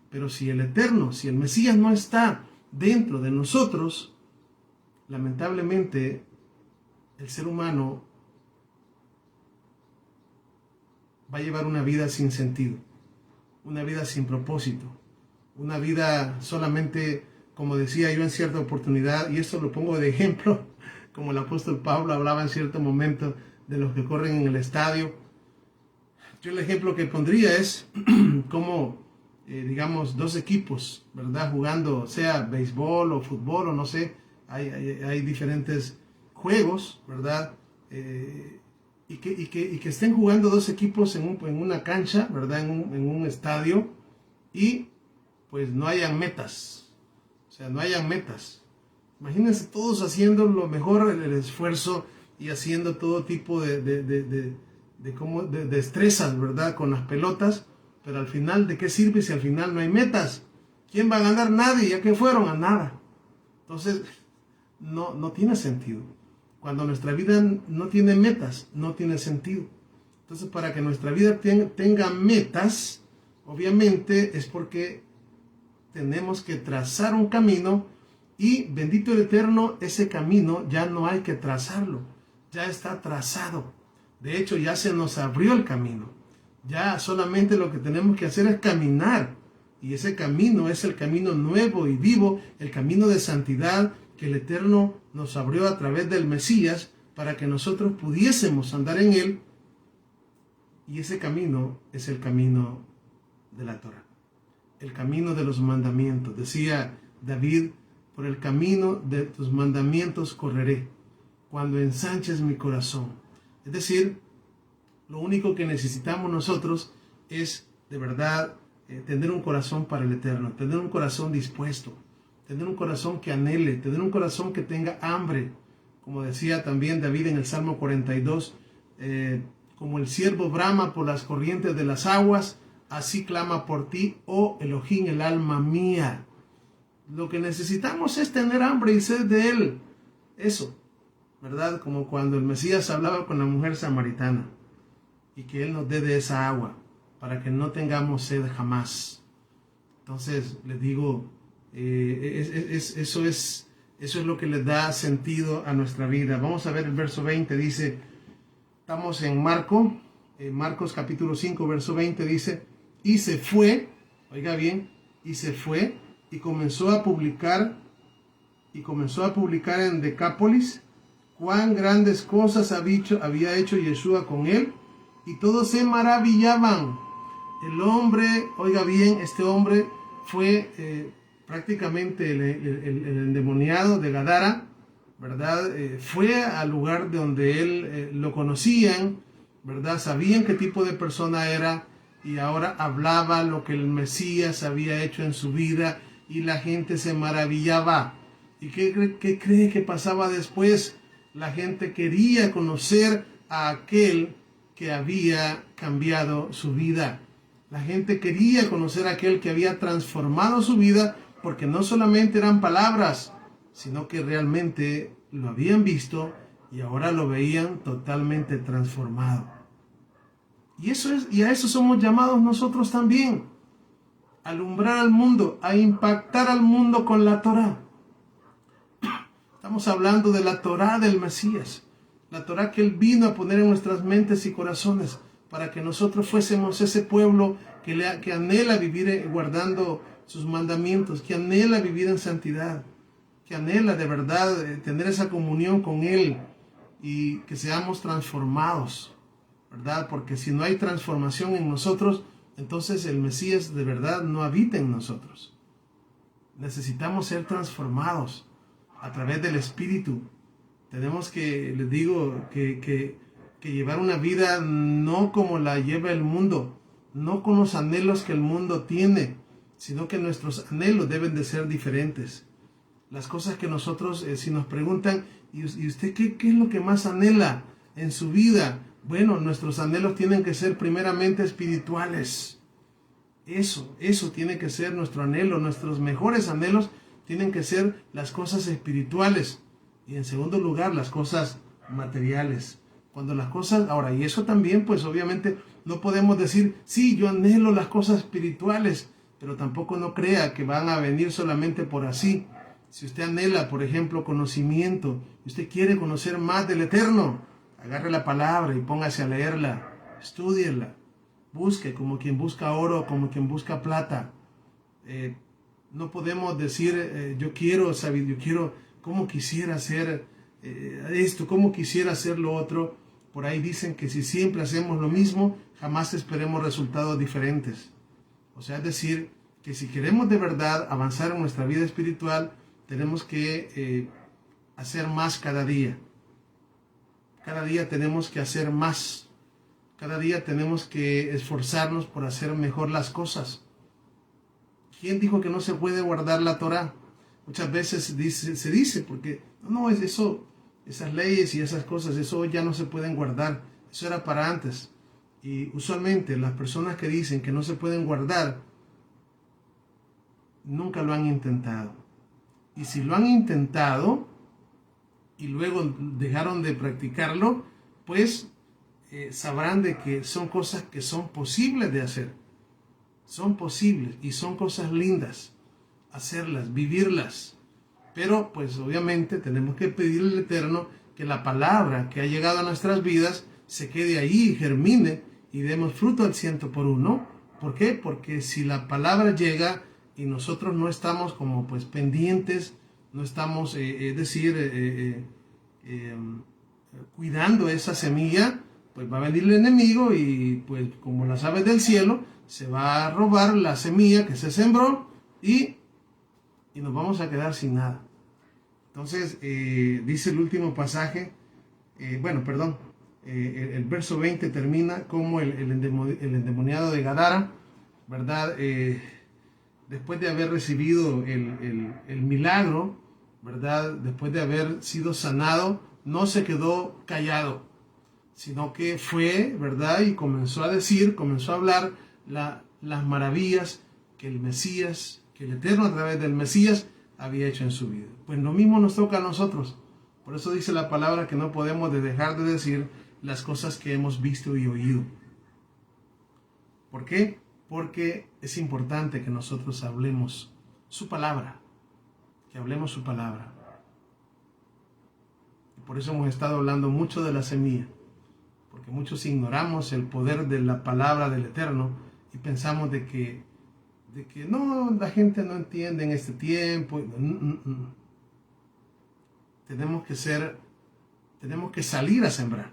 A: pero si el Eterno, si el Mesías no está dentro de nosotros, lamentablemente el ser humano va a llevar una vida sin sentido, una vida sin propósito, una vida solamente, como decía yo en cierta oportunidad, y esto lo pongo de ejemplo, como el apóstol Pablo hablaba en cierto momento de los que corren en el estadio. Yo el ejemplo que pondría es como, digamos, dos equipos, ¿verdad? Jugando, sea béisbol o fútbol o no sé, hay diferentes juegos, ¿verdad? Y que estén jugando dos equipos en una cancha, ¿verdad? En un estadio, y pues no hayan metas. O sea, no hayan metas. Imagínense todos haciendo lo mejor, el esfuerzo, y haciendo todo tipo de destrezas, ¿verdad? Con las pelotas, pero al final, ¿de qué sirve si al final no hay metas? ¿Quién va a ganar? Nadie, ya que fueron a nada. Entonces, no tiene sentido. Cuando nuestra vida no tiene metas, no tiene sentido. Entonces, para que nuestra vida tenga metas, obviamente es porque tenemos que trazar un camino, y bendito el Eterno, ese camino ya no hay que trazarlo, ya está trazado. De hecho, ya se nos abrió el camino. Ya solamente lo que tenemos que hacer es caminar, y ese camino es el camino nuevo y vivo, el camino de santidad que el Eterno nos abrió a través del Mesías para que nosotros pudiésemos andar en él. Y ese camino es el camino de la Torah, el camino de los mandamientos. Decía David, por el camino de tus mandamientos correré, cuando ensanches mi corazón. Es decir, lo único que necesitamos nosotros es de verdad tener un corazón para el Eterno, tener un corazón dispuesto, tener un corazón que anhele, tener un corazón que tenga hambre. Como decía también David en el Salmo 42, como el siervo brama por las corrientes de las aguas, así clama por ti, oh Elohim, el alma mía. Lo que necesitamos es tener hambre y sed de él. Eso, ¿verdad? Como cuando el Mesías hablaba con la mujer samaritana, y que él nos dé de esa agua para que no tengamos sed jamás. Entonces, les digo, eso es lo que le da sentido a nuestra vida. Vamos a ver el verso 20, dice, estamos en Marcos capítulo 5, verso 20, dice, y se fue, oiga bien, y se fue, y comenzó a publicar en Decápolis cuán grandes cosas había hecho Yeshua con él, y todos se maravillaban. El hombre, oiga bien, este hombre fue prácticamente el endemoniado de Gadara, ¿verdad? Fue al lugar donde él lo conocían, ¿verdad? Sabían qué tipo de persona era, y ahora hablaba lo que el Mesías había hecho en su vida y la gente se maravillaba. ¿Y qué cree que pasaba después? La gente quería conocer a aquel que había cambiado su vida. La gente quería conocer a aquel que había transformado su vida, porque no solamente eran palabras, sino que realmente lo habían visto y ahora lo veían totalmente transformado. Y a eso somos llamados nosotros también. A alumbrar al mundo, a impactar al mundo con la Torá. Estamos hablando de la Torá del Mesías. La Torá que Él vino a poner en nuestras mentes y corazones para que nosotros fuésemos ese pueblo que anhela vivir guardando sus mandamientos, que anhela vivir en santidad, que anhela de verdad tener esa comunión con Él y que seamos transformados, ¿verdad? Porque si no hay transformación en nosotros, entonces el Mesías de verdad no habita en nosotros. Necesitamos ser transformados a través del Espíritu. Tenemos que, les digo, que llevar una vida no como la lleva el mundo, no con los anhelos que el mundo tiene, sino que nuestros anhelos deben de ser diferentes. Las cosas que nosotros, si nos preguntan, ¿y usted qué es lo que más anhela en su vida? Bueno, nuestros anhelos tienen que ser primeramente espirituales. Eso tiene que ser nuestro anhelo. Nuestros mejores anhelos tienen que ser las cosas espirituales. Y en segundo lugar, las cosas materiales. Cuando las cosas, ahora, y eso también, pues obviamente no podemos decir, sí, yo anhelo las cosas espirituales, pero tampoco no crea que van a venir solamente por así. Si usted anhela, por ejemplo, conocimiento, y usted quiere conocer más del Eterno, agarre la palabra y póngase a leerla, estúdiela, busque como quien busca oro, como quien busca plata. No podemos decir, yo quiero saber, cómo quisiera hacer esto, cómo quisiera hacer lo otro. Por ahí dicen que si siempre hacemos lo mismo, jamás esperemos resultados diferentes. O sea, es decir, que si queremos de verdad avanzar en nuestra vida espiritual, tenemos que hacer más cada día. Cada día tenemos que hacer más. Cada día tenemos que esforzarnos por hacer mejor las cosas. ¿Quién dijo que no se puede guardar la Torá? Muchas veces se dice, porque no es eso, esas leyes y esas cosas, eso ya no se pueden guardar. Eso era para antes. Y usualmente las personas que dicen que no se pueden guardar, nunca lo han intentado. Y si lo han intentado y luego dejaron de practicarlo, pues sabrán de que son cosas que son posibles de hacer. Son posibles y son cosas lindas hacerlas, vivirlas. Pero pues obviamente tenemos que pedirle al Eterno que la palabra que ha llegado a nuestras vidas se quede ahí y germine y demos fruto al 100%. ¿Por qué? Porque si la palabra llega y nosotros no estamos como pues pendientes, no estamos, cuidando esa semilla, pues va a venir el enemigo y pues como las aves del cielo se va a robar la semilla que se sembró y nos vamos a quedar sin nada. Entonces dice el último pasaje, el verso 20 termina como el endemoniado de Gadara, ¿verdad? Después de haber recibido el milagro, ¿verdad? Después de haber sido sanado, no se quedó callado, sino que fue, ¿verdad? Y comenzó a hablar las maravillas que el Mesías, que el Eterno a través del Mesías había hecho en su vida. Pues lo mismo nos toca a nosotros. Por eso dice la palabra que no podemos dejar de decir las cosas que hemos visto y oído. ¿Por qué? Porque es importante que nosotros hablemos su palabra, que hablemos su palabra. Y por eso hemos estado hablando mucho de la semilla, porque muchos ignoramos el poder de la palabra del Eterno y pensamos de que no, la gente no entiende en este tiempo. Tenemos que salir a sembrar.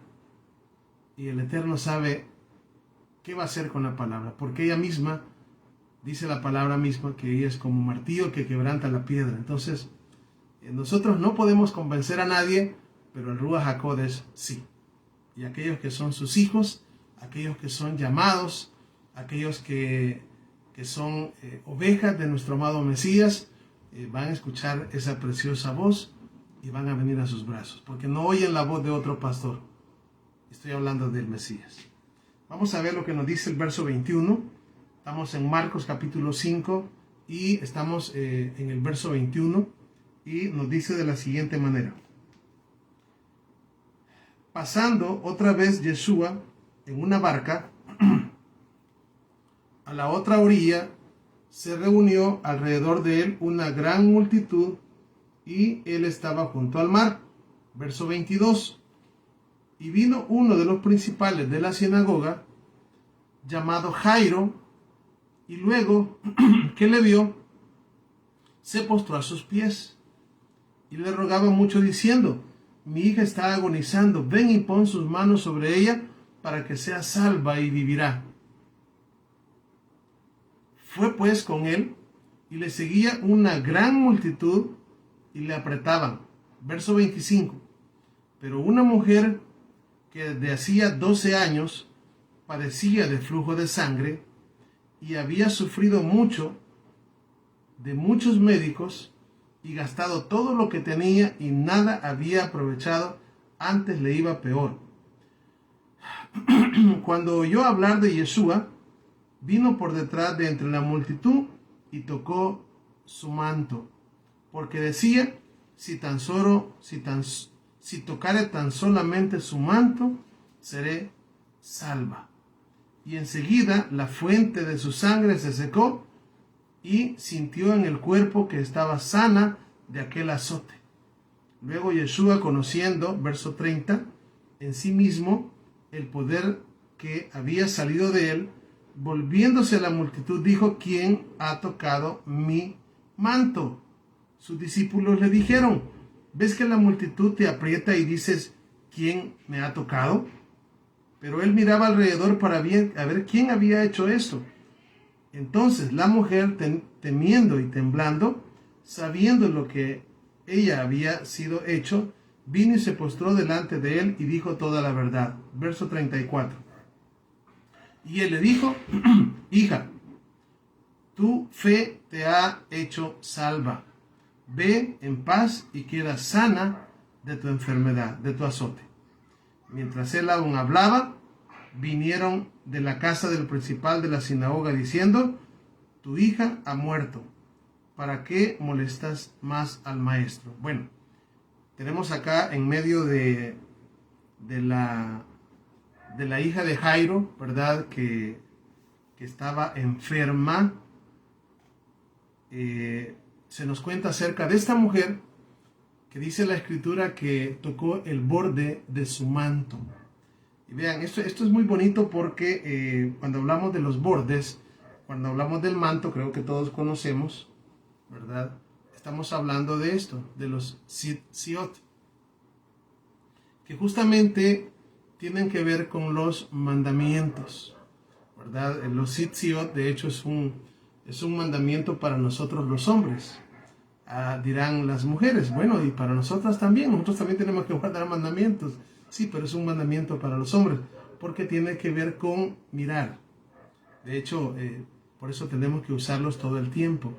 A: Y el Eterno sabe qué va a hacer con la palabra, porque ella misma, dice la palabra misma, que ella es como un martillo que quebranta la piedra. Entonces, nosotros no podemos convencer a nadie, pero el Ruach HaKodesh sí. Y aquellos que son sus hijos, aquellos que son llamados, aquellos que son ovejas de nuestro amado Mesías, van a escuchar esa preciosa voz y van a venir a sus brazos, porque no oyen la voz de otro pastor. Estoy hablando del Mesías. Vamos a ver lo que nos dice el verso 21. Estamos en Marcos capítulo 5 y estamos en el verso 21 y nos dice de la siguiente manera. Pasando otra vez Yeshua en una barca a la otra orilla, se reunió alrededor de él una gran multitud y él estaba junto al mar. Verso 22. Y vino uno de los principales de la sinagoga, llamado Jairo, y luego que le vio, se postró a sus pies y le rogaba mucho diciendo: mi hija está agonizando, ven y pon sus manos sobre ella para que sea salva y vivirá. Fue pues con él y le seguía una gran multitud y le apretaban. Verso 25. Pero una mujer que de hacía 12 años padecía de flujo de sangre y había sufrido mucho de muchos médicos y gastado todo lo que tenía y nada había aprovechado, antes le iba peor. Cuando oyó hablar de Yeshua, vino por detrás de entre la multitud y tocó su manto, porque decía: si tocare tan solamente su manto, seré salva. Y enseguida la fuente de su sangre se secó y sintió en el cuerpo que estaba sana de aquel azote. Luego Yeshua, conociendo, verso 30, en sí mismo el poder que había salido de él, volviéndose a la multitud, dijo: ¿quién ha tocado mi manto? Sus discípulos le dijeron: ¿ves que la multitud te aprieta y dices: ¿quién me ha tocado? Pero él miraba alrededor para ver quién había hecho esto. Entonces la mujer, temiendo y temblando, sabiendo lo que ella había sido hecho, vino y se postró delante de él y dijo toda la verdad. Verso 34. Y él le dijo: hija, tu fe te ha hecho salva. Ve en paz y queda sana de tu enfermedad, de tu azote. Mientras él aún hablaba, vinieron de la casa del principal de la sinagoga diciendo: tu hija ha muerto. ¿Para qué molestas más al maestro? Bueno, tenemos acá en medio de la hija de Jairo, ¿verdad? Que estaba enferma. Se nos cuenta acerca de esta mujer que dice la escritura que tocó el borde de su manto. Y vean, esto es muy bonito porque cuando hablamos de los bordes, cuando hablamos del manto, creo que todos conocemos, ¿verdad? Estamos hablando de esto, de los tzitzit, que justamente tienen que ver con los mandamientos, ¿verdad? Los tzitzit, de hecho, es un mandamiento para nosotros los hombres. Dirán las mujeres: bueno, y para nosotros también tenemos que guardar mandamientos. Sí, pero es un mandamiento para los hombres, porque tiene que ver con mirar. De hecho, por eso tenemos que usarlos todo el tiempo,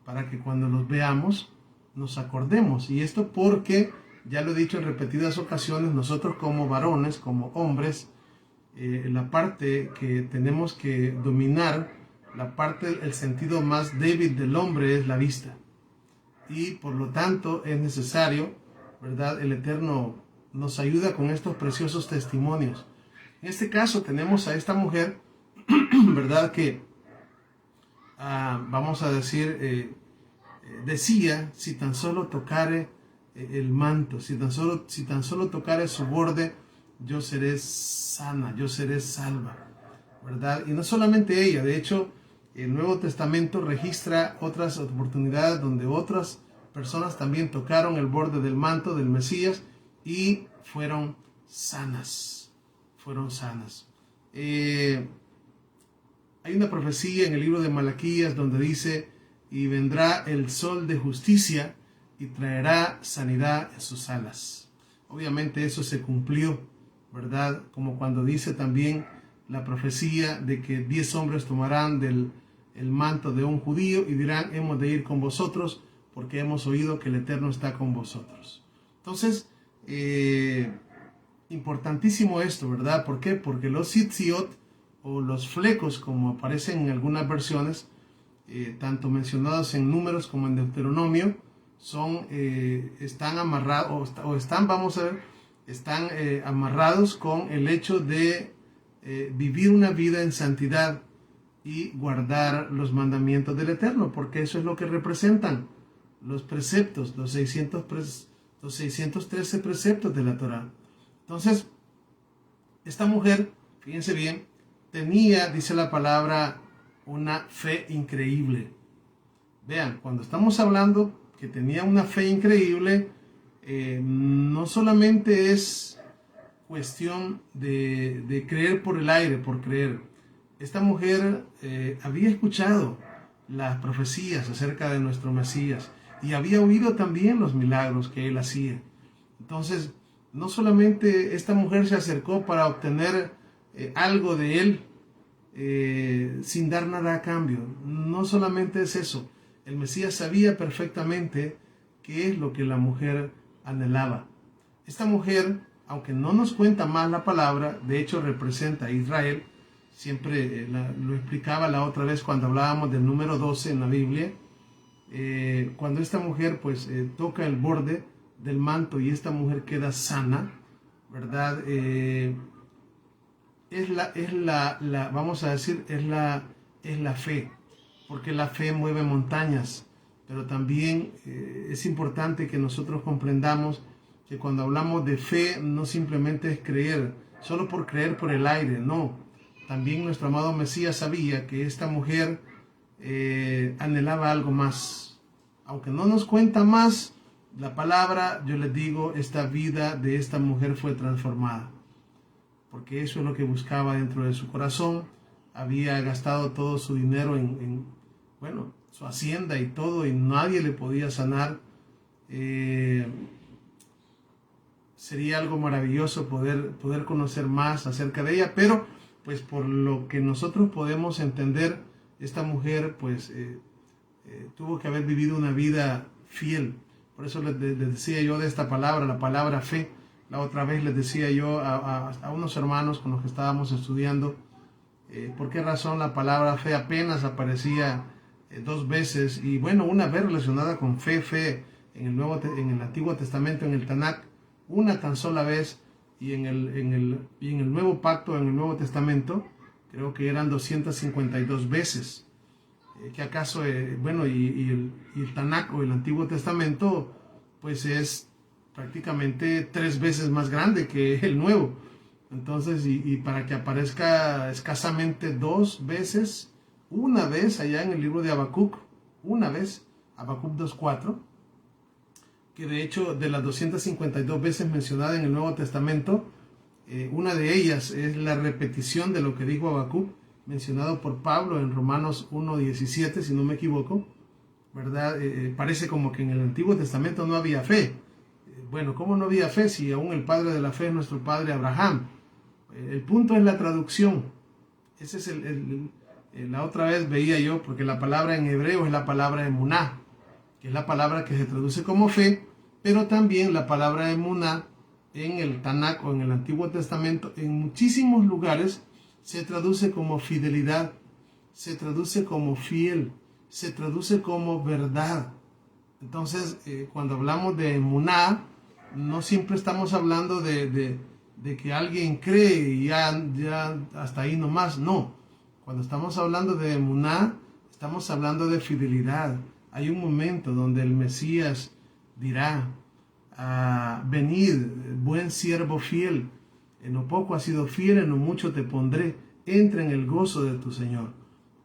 A: para que cuando los veamos nos acordemos. Y esto porque, ya lo he dicho en repetidas ocasiones, nosotros como varones, como hombres, la parte que tenemos que dominar, el sentido más débil del hombre es la vista. Y por lo tanto es necesario, ¿verdad? El Eterno nos ayuda con estos preciosos testimonios. En este caso tenemos a esta mujer, ¿verdad? Que, vamos a decir, decía: si tan solo tocare el manto, si tan solo tocare su borde, yo seré sana, yo seré salva, ¿verdad? Y no solamente ella, de hecho, el Nuevo Testamento registra otras oportunidades donde otras personas también tocaron el borde del manto del Mesías y fueron sanas. Hay una profecía en el libro de Malaquías donde dice: y vendrá el sol de justicia y traerá sanidad en sus alas. Obviamente eso se cumplió, ¿verdad? Como cuando dice también la profecía de que 10 hombres tomarán el manto de un judío y dirán, hemos de ir con vosotros porque hemos oído que el Eterno está con vosotros. Entonces, importantísimo esto, ¿verdad? ¿Por qué? Porque los tzitziot o los flecos, como aparecen en algunas versiones, tanto mencionados en Números como en Deuteronomio, están amarrados, están amarrados con el hecho de vivir una vida en santidad y guardar los mandamientos del Eterno, porque eso es lo que representan los preceptos, los 613 preceptos de la Torá. Entonces, esta mujer, fíjense bien, tenía, dice la palabra, una fe increíble. Vean, cuando estamos hablando que tenía una fe increíble, no solamente es cuestión de creer por el aire, por creer. Esta mujer había escuchado las profecías acerca de nuestro Mesías y había oído también los milagros que él hacía. Entonces, no solamente esta mujer se acercó para obtener algo de él sin dar nada a cambio. No solamente es eso. El Mesías sabía perfectamente qué es lo que la mujer anhelaba. Esta mujer, aunque no nos cuenta más la palabra, de hecho representa a Israel. Siempre lo explicaba la otra vez cuando hablábamos del número 12 en la Biblia. Cuando esta mujer pues toca el borde del manto y esta mujer queda sana, ¿verdad? Vamos a decir, es la fe, porque la fe mueve montañas, pero también es importante que nosotros comprendamos que cuando hablamos de fe no simplemente es creer, solo por creer por el aire, no. También nuestro amado Mesías sabía que esta mujer anhelaba algo más. Aunque no nos cuenta más la palabra, yo les digo, esta vida de esta mujer fue transformada. Porque eso es lo que buscaba dentro de su corazón. Había gastado todo su dinero en su hacienda y todo, y nadie le podía sanar. Sería algo maravilloso poder conocer más acerca de ella, pero pues por lo que nosotros podemos entender, esta mujer pues tuvo que haber vivido una vida fiel. Por eso les decía yo de esta palabra, la palabra fe. La otra vez les decía yo a unos hermanos con los que estábamos estudiando por qué razón la palabra fe apenas aparecía 2 veces, y bueno, una vez relacionada con fe en el Antiguo Testamento, en el Tanakh, una tan sola vez, y en el Nuevo Pacto, en el Nuevo Testamento, creo que eran 252 veces. Que acaso, y el Tanakh o el Antiguo Testamento, pues es prácticamente 3 veces más grande que el Nuevo. Entonces, y para que aparezca escasamente 2 veces, una vez allá en el libro de Habacuc, una vez, Habacuc 2:4, que de hecho de las 252 veces mencionadas en el Nuevo Testamento, una de ellas es la repetición de lo que dijo Habacuc, mencionado por Pablo en Romanos 1:17, si no me equivoco, ¿verdad? Parece como que en el Antiguo Testamento no había fe. Bueno, ¿cómo no había fe si aún el padre de la fe es nuestro padre Abraham? El punto es la traducción. Ese es la otra vez veía yo, porque la palabra en hebreo es la palabra emuná, que es la palabra que se traduce como fe, pero también la palabra emuná en el Tanakh o en el Antiguo Testamento, en muchísimos lugares se traduce como fidelidad, se traduce como fiel, se traduce como verdad. Entonces, cuando hablamos de emuná, no siempre estamos hablando de que alguien cree y ya hasta ahí nomás, no. Cuando estamos hablando de emuná, estamos hablando de fidelidad. Hay un momento donde el Mesías dirá, venid, buen siervo fiel, en lo poco has sido fiel, en lo mucho te pondré, entra en el gozo de tu Señor.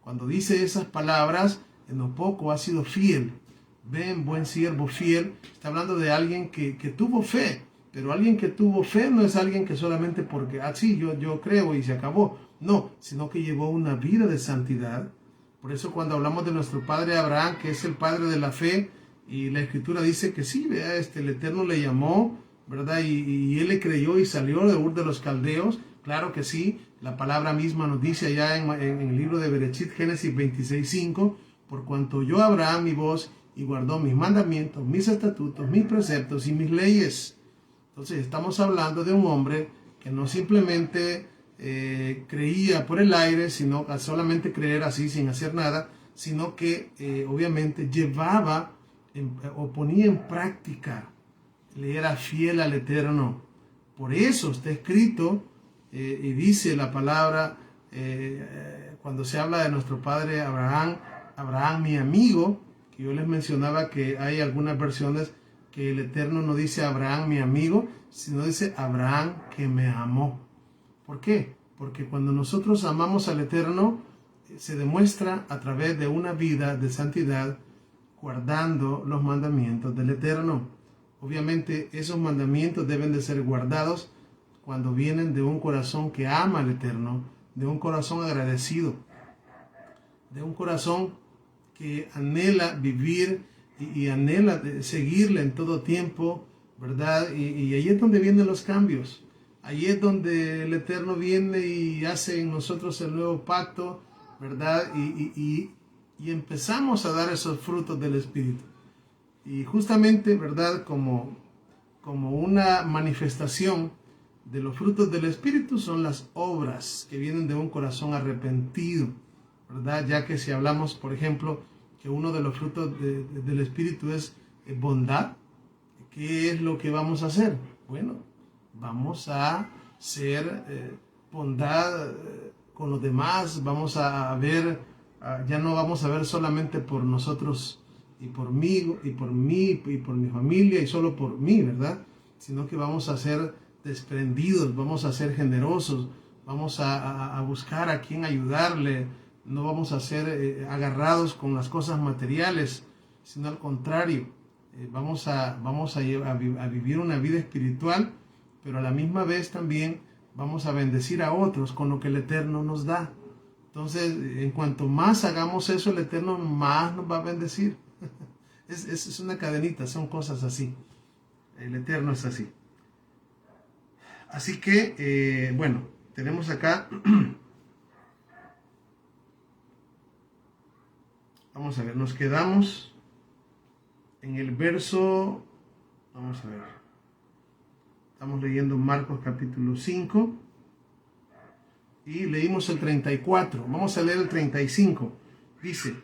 A: Cuando dice esas palabras, en lo poco has sido fiel, ven, buen siervo fiel, está hablando de alguien que tuvo fe, pero alguien que tuvo fe no es alguien que solamente porque, sí, yo creo y se acabó, no, sino que llevó una vida de santidad. Por eso cuando hablamos de nuestro padre Abraham, que es el padre de la fe, y la Escritura dice que sí, vea, el Eterno le llamó, ¿verdad? Y él le creyó y salió de Ur de los Caldeos, claro que sí, La palabra misma nos dice allá en el libro de Berechit, Génesis 26:5, por cuanto oyó Abraham mi voz y guardó mis mandamientos, mis estatutos, mis preceptos y mis leyes. Entonces estamos hablando de un hombre que no simplemente creía por el aire, sino solamente creer así sin hacer nada, sino que obviamente llevaba o ponía en práctica, le era fiel al Eterno. Por eso está escrito y dice la palabra cuando se habla de nuestro padre Abraham, Abraham mi amigo, que yo les mencionaba que hay algunas versiones que el Eterno no dice Abraham mi amigo, sino dice Abraham que me amó. ¿Por qué? Porque cuando nosotros amamos al Eterno, se demuestra a través de una vida de santidad, guardando los mandamientos del Eterno. Obviamente esos mandamientos deben de ser guardados cuando vienen de un corazón que ama al Eterno, de un corazón agradecido, de un corazón que anhela vivir y anhela seguirle en todo tiempo, ¿verdad? Y ahí es donde vienen los cambios. Ahí es donde el Eterno viene y hace en nosotros el nuevo pacto, ¿verdad? Y empezamos a dar esos frutos del Espíritu. Y justamente, ¿verdad? Como una manifestación de los frutos del Espíritu son las obras que vienen de un corazón arrepentido, ¿verdad? Ya que si hablamos, por ejemplo, que uno de los frutos del Espíritu es bondad, ¿qué es lo que vamos a hacer? Bueno, vamos a ser bondad con los demás, vamos a ver, ya no vamos a ver solamente por nosotros y por mí, y por mi familia y solo por mí, ¿verdad? Sino que vamos a ser desprendidos, vamos a ser generosos, vamos a buscar a quien ayudarle, no vamos a ser agarrados con las cosas materiales, sino al contrario, vamos a vivir una vida espiritual, pero a la misma vez también vamos a bendecir a otros con lo que el Eterno nos da. Entonces, en cuanto más hagamos eso, el Eterno más nos va a bendecir. Es una cadenita, son cosas así. El Eterno es así. Así que, bueno, tenemos acá, vamos a ver, nos quedamos en el verso, vamos a ver, estamos leyendo Marcos capítulo 5 y leímos el 34, vamos a leer el 35, dice,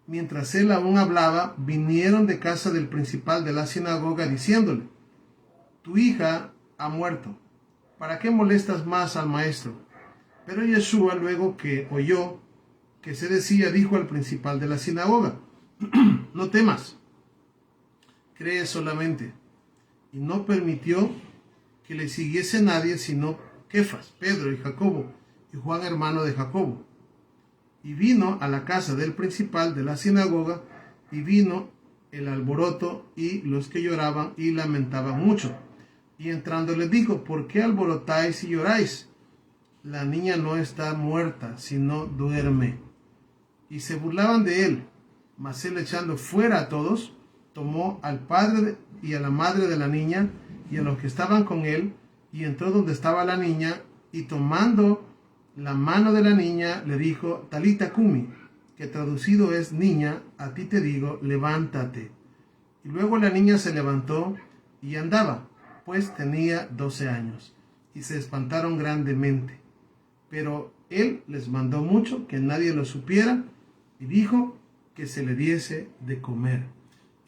A: mientras él aún hablaba, vinieron de casa del principal de la sinagoga diciéndole, tu hija ha muerto, ¿para qué molestas más al maestro? Pero Yeshua, luego que oyó que se decía, dijo al principal de la sinagoga, no temas, cree solamente. Y no permitió que le siguiese nadie, sino Kefas, Pedro y Jacobo, y Juan hermano de Jacobo. Y vino a la casa del principal de la sinagoga, y vino el alboroto, y los que lloraban y lamentaban mucho. Y entrando les dijo, ¿por qué alborotáis y lloráis? La niña no está muerta, sino duerme. Y se burlaban de él. Mas él, echando fuera a todos, tomó al padre y a la madre de la niña y a los que estaban con él, y entró donde estaba la niña, y tomando la mano de la niña, le dijo, Talita Cumi, que traducido es, niña, a ti te digo, levántate. Y luego la niña se levantó y andaba, pues tenía 12 años, y se espantaron grandemente. Pero él les mandó mucho que nadie lo supiera, y dijo que se le diese de comer.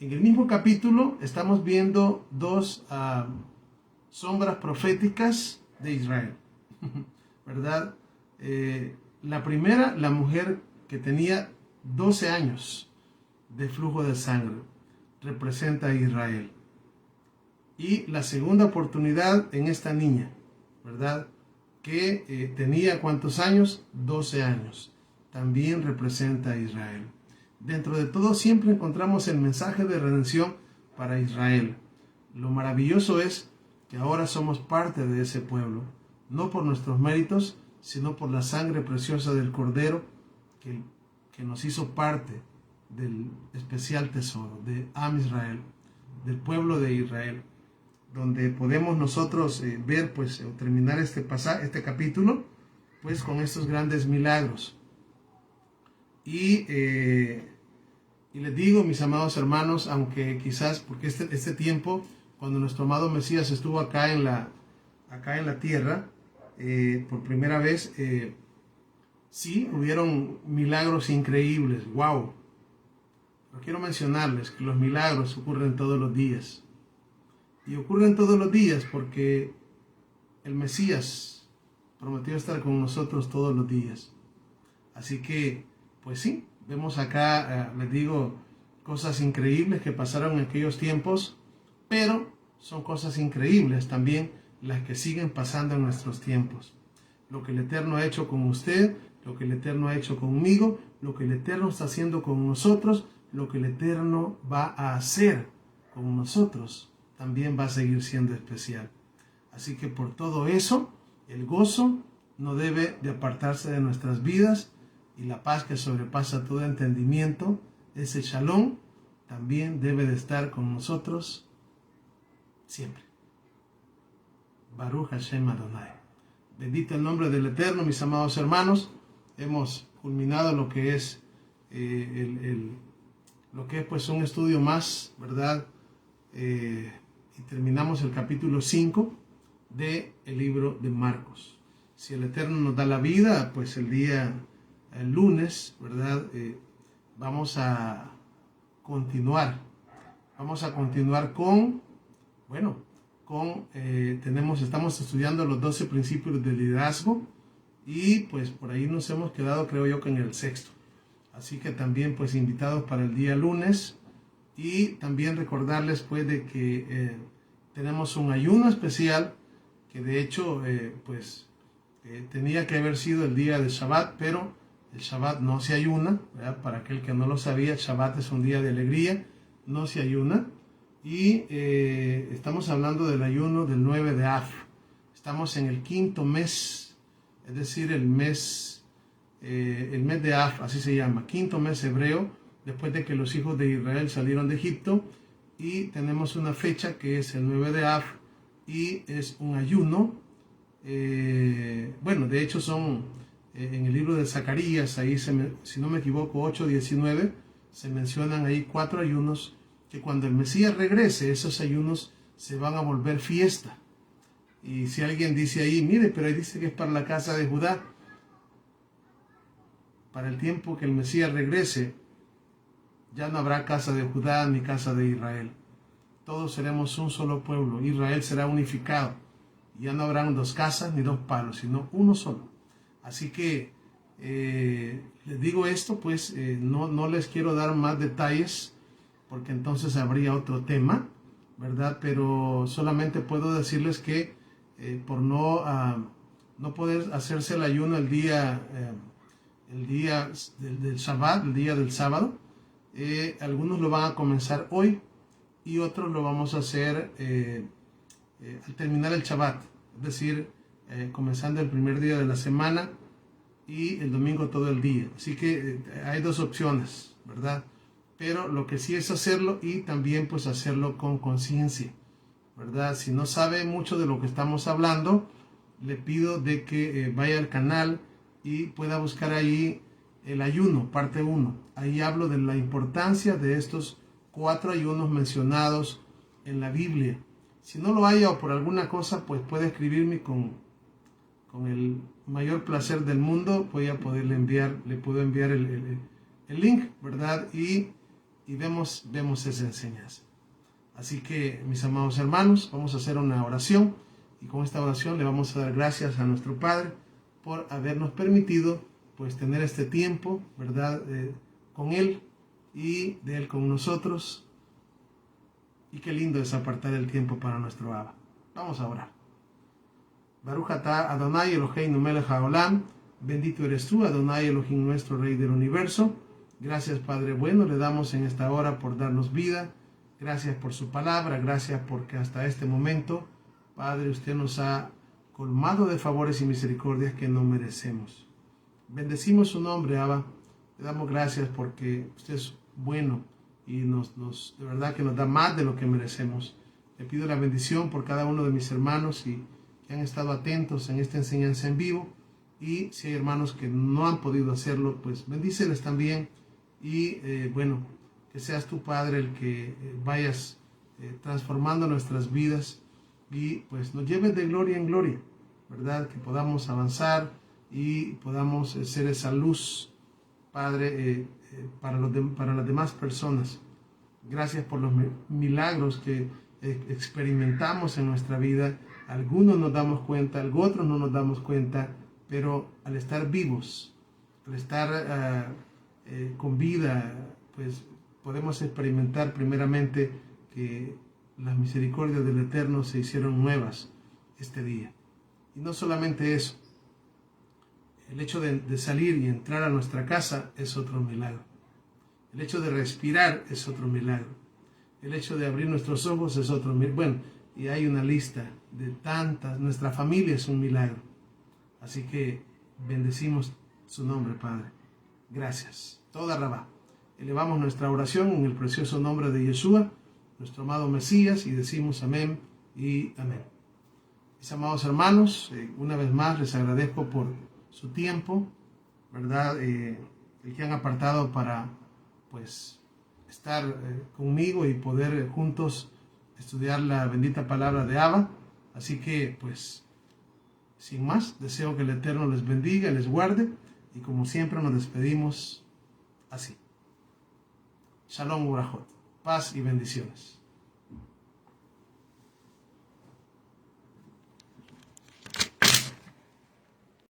A: En el mismo capítulo estamos viendo dos sombras proféticas de Israel, ¿verdad? La primera, la mujer que tenía 12 años de flujo de sangre, representa a Israel. Y la segunda oportunidad en esta niña, ¿verdad? Que tenía ¿cuántos años? 12 años. También representa a Israel. Dentro de todo siempre encontramos el mensaje de redención para Israel. Lo maravilloso es que ahora somos parte de ese pueblo, no por nuestros méritos, sino por la sangre preciosa del Cordero que nos hizo parte del especial tesoro de Am Israel, del pueblo de Israel, donde podemos nosotros ver, pues, terminar este capítulo, pues con estos grandes milagros. Y les digo, mis amados hermanos, aunque quizás, porque este tiempo, cuando nuestro amado Mesías estuvo acá en la tierra, por primera vez, sí, hubieron milagros increíbles, wow. Pero quiero mencionarles que los milagros ocurren todos los días. Y ocurren todos los días porque el Mesías prometió estar con nosotros todos los días. Así que, pues sí, vemos acá, les digo, cosas increíbles que pasaron en aquellos tiempos, pero son cosas increíbles también las que siguen pasando en nuestros tiempos. Lo que el Eterno ha hecho con usted, lo que el Eterno ha hecho conmigo, lo que el Eterno está haciendo con nosotros, lo que el Eterno va a hacer con nosotros, también va a seguir siendo especial. Así que por todo eso, el gozo no debe de apartarse de nuestras vidas, y la paz que sobrepasa todo entendimiento, ese shalom, también debe de estar con nosotros siempre. Baruch Hashem Adonai. Bendito el nombre del Eterno, mis amados hermanos. Hemos culminado lo que es pues un estudio más, ¿verdad? Y terminamos el capítulo 5 del libro de Marcos. Si el Eterno nos da la vida, pues el lunes, ¿verdad? Vamos a continuar. Vamos a continuar estamos estudiando los 12 principios del liderazgo, y pues por ahí nos hemos quedado, creo yo, que en el 6º. Así que también pues invitados para el día lunes, y también recordarles pues de que tenemos un ayuno especial que de hecho tenía que haber sido el día de Shabbat, pero el Shabbat no se ayuna, ¿verdad? Para aquel que no lo sabía, el Shabbat es un día de alegría, no se ayuna. Y estamos hablando del ayuno del 9 de Av. Estamos en el 5.º mes, es decir, el mes de Av, así se llama, 5.º mes hebreo, después de que los hijos de Israel salieron de Egipto. Y tenemos una fecha que es el 9 de Av, y es un ayuno. De hecho son... en el libro de Zacarías, ahí si no me equivoco, 8:19, se mencionan ahí 4 ayunos que cuando el Mesías regrese, esos ayunos se van a volver fiesta. Y si alguien dice ahí, mire, pero ahí dice que es para la casa de Judá, para el tiempo que el Mesías regrese, ya no habrá casa de Judá ni casa de Israel. Todos seremos un solo pueblo. Israel será unificado. Ya no habrán 2 casas ni 2 palos, sino uno solo. Así que les digo esto, pues no les quiero dar más detalles, porque entonces habría otro tema, ¿verdad? Pero solamente puedo decirles que por no poder hacerse el ayuno el día del Shabbat, el día del sábado, algunos lo van a comenzar hoy y otros lo vamos a hacer al terminar el Shabbat, es decir, comenzando el primer día de la semana y el domingo todo el día. Así que hay 2 opciones, ¿verdad? Pero lo que sí es hacerlo, y también pues hacerlo con conciencia, ¿verdad? Si no sabe mucho de lo que estamos hablando, le pido de que vaya al canal y pueda buscar ahí el ayuno, parte 1. Ahí hablo de la importancia de estos 4 ayunos mencionados en la Biblia. Si no lo haya o por alguna cosa, pues puede escribirme con el mayor placer del mundo. Le puedo enviar el link, ¿verdad? Y vemos esa enseñanza. Así que, mis amados hermanos, vamos a hacer una oración, y con esta oración le vamos a dar gracias a nuestro Padre por habernos permitido pues tener este tiempo, ¿verdad? Con Él y de Él con nosotros. Y qué lindo es apartar el tiempo para nuestro Abba. Vamos a orar. Baruch atah Adonai Eloheinu melech haolam. Bendito eres tú, Adonai Elohim, nuestro Rey del universo. Gracias, Padre bueno, le damos en esta hora por darnos vida. Gracias por su palabra, gracias porque hasta este momento, Padre, usted nos ha colmado de favores y misericordias que no merecemos. Bendecimos su nombre, Abba. Le damos gracias porque usted es bueno y de verdad que nos da más de lo que merecemos. Le pido la bendición por cada uno de mis hermanos que han estado atentos en esta enseñanza en vivo, Y si hay hermanos que no han podido hacerlo, pues bendíceles también. Y bueno, que seas tu Padre el que vayas transformando nuestras vidas y pues nos lleves de gloria en gloria, ¿verdad? Que podamos avanzar y podamos ser esa luz, Padre, para las demás personas. Gracias por los milagros que experimentamos en nuestra vida. Algunos nos damos cuenta, otros no nos damos cuenta, pero al estar vivos, al estar con vida, pues podemos experimentar primeramente que las misericordias del Eterno se hicieron nuevas este día. Y no solamente eso, el hecho de salir y entrar a nuestra casa es otro milagro. El hecho de respirar es otro milagro. El hecho de abrir nuestros ojos es otro milagro. Bueno, y hay una lista de tantas. Nuestra familia es un milagro. Así que bendecimos su nombre, Padre. Gracias. Toda Rabá. Elevamos nuestra oración en el precioso nombre de Yeshua, nuestro amado Mesías, y decimos amén y amén. Mis amados hermanos, una vez más les agradezco por su tiempo, ¿verdad? El que han apartado para pues estar conmigo y poder juntos estudiar la bendita palabra de Abba. Así que pues sin más, deseo que el Eterno les bendiga, les guarde, y como siempre nos despedimos así. Shalom Urajot, paz y bendiciones.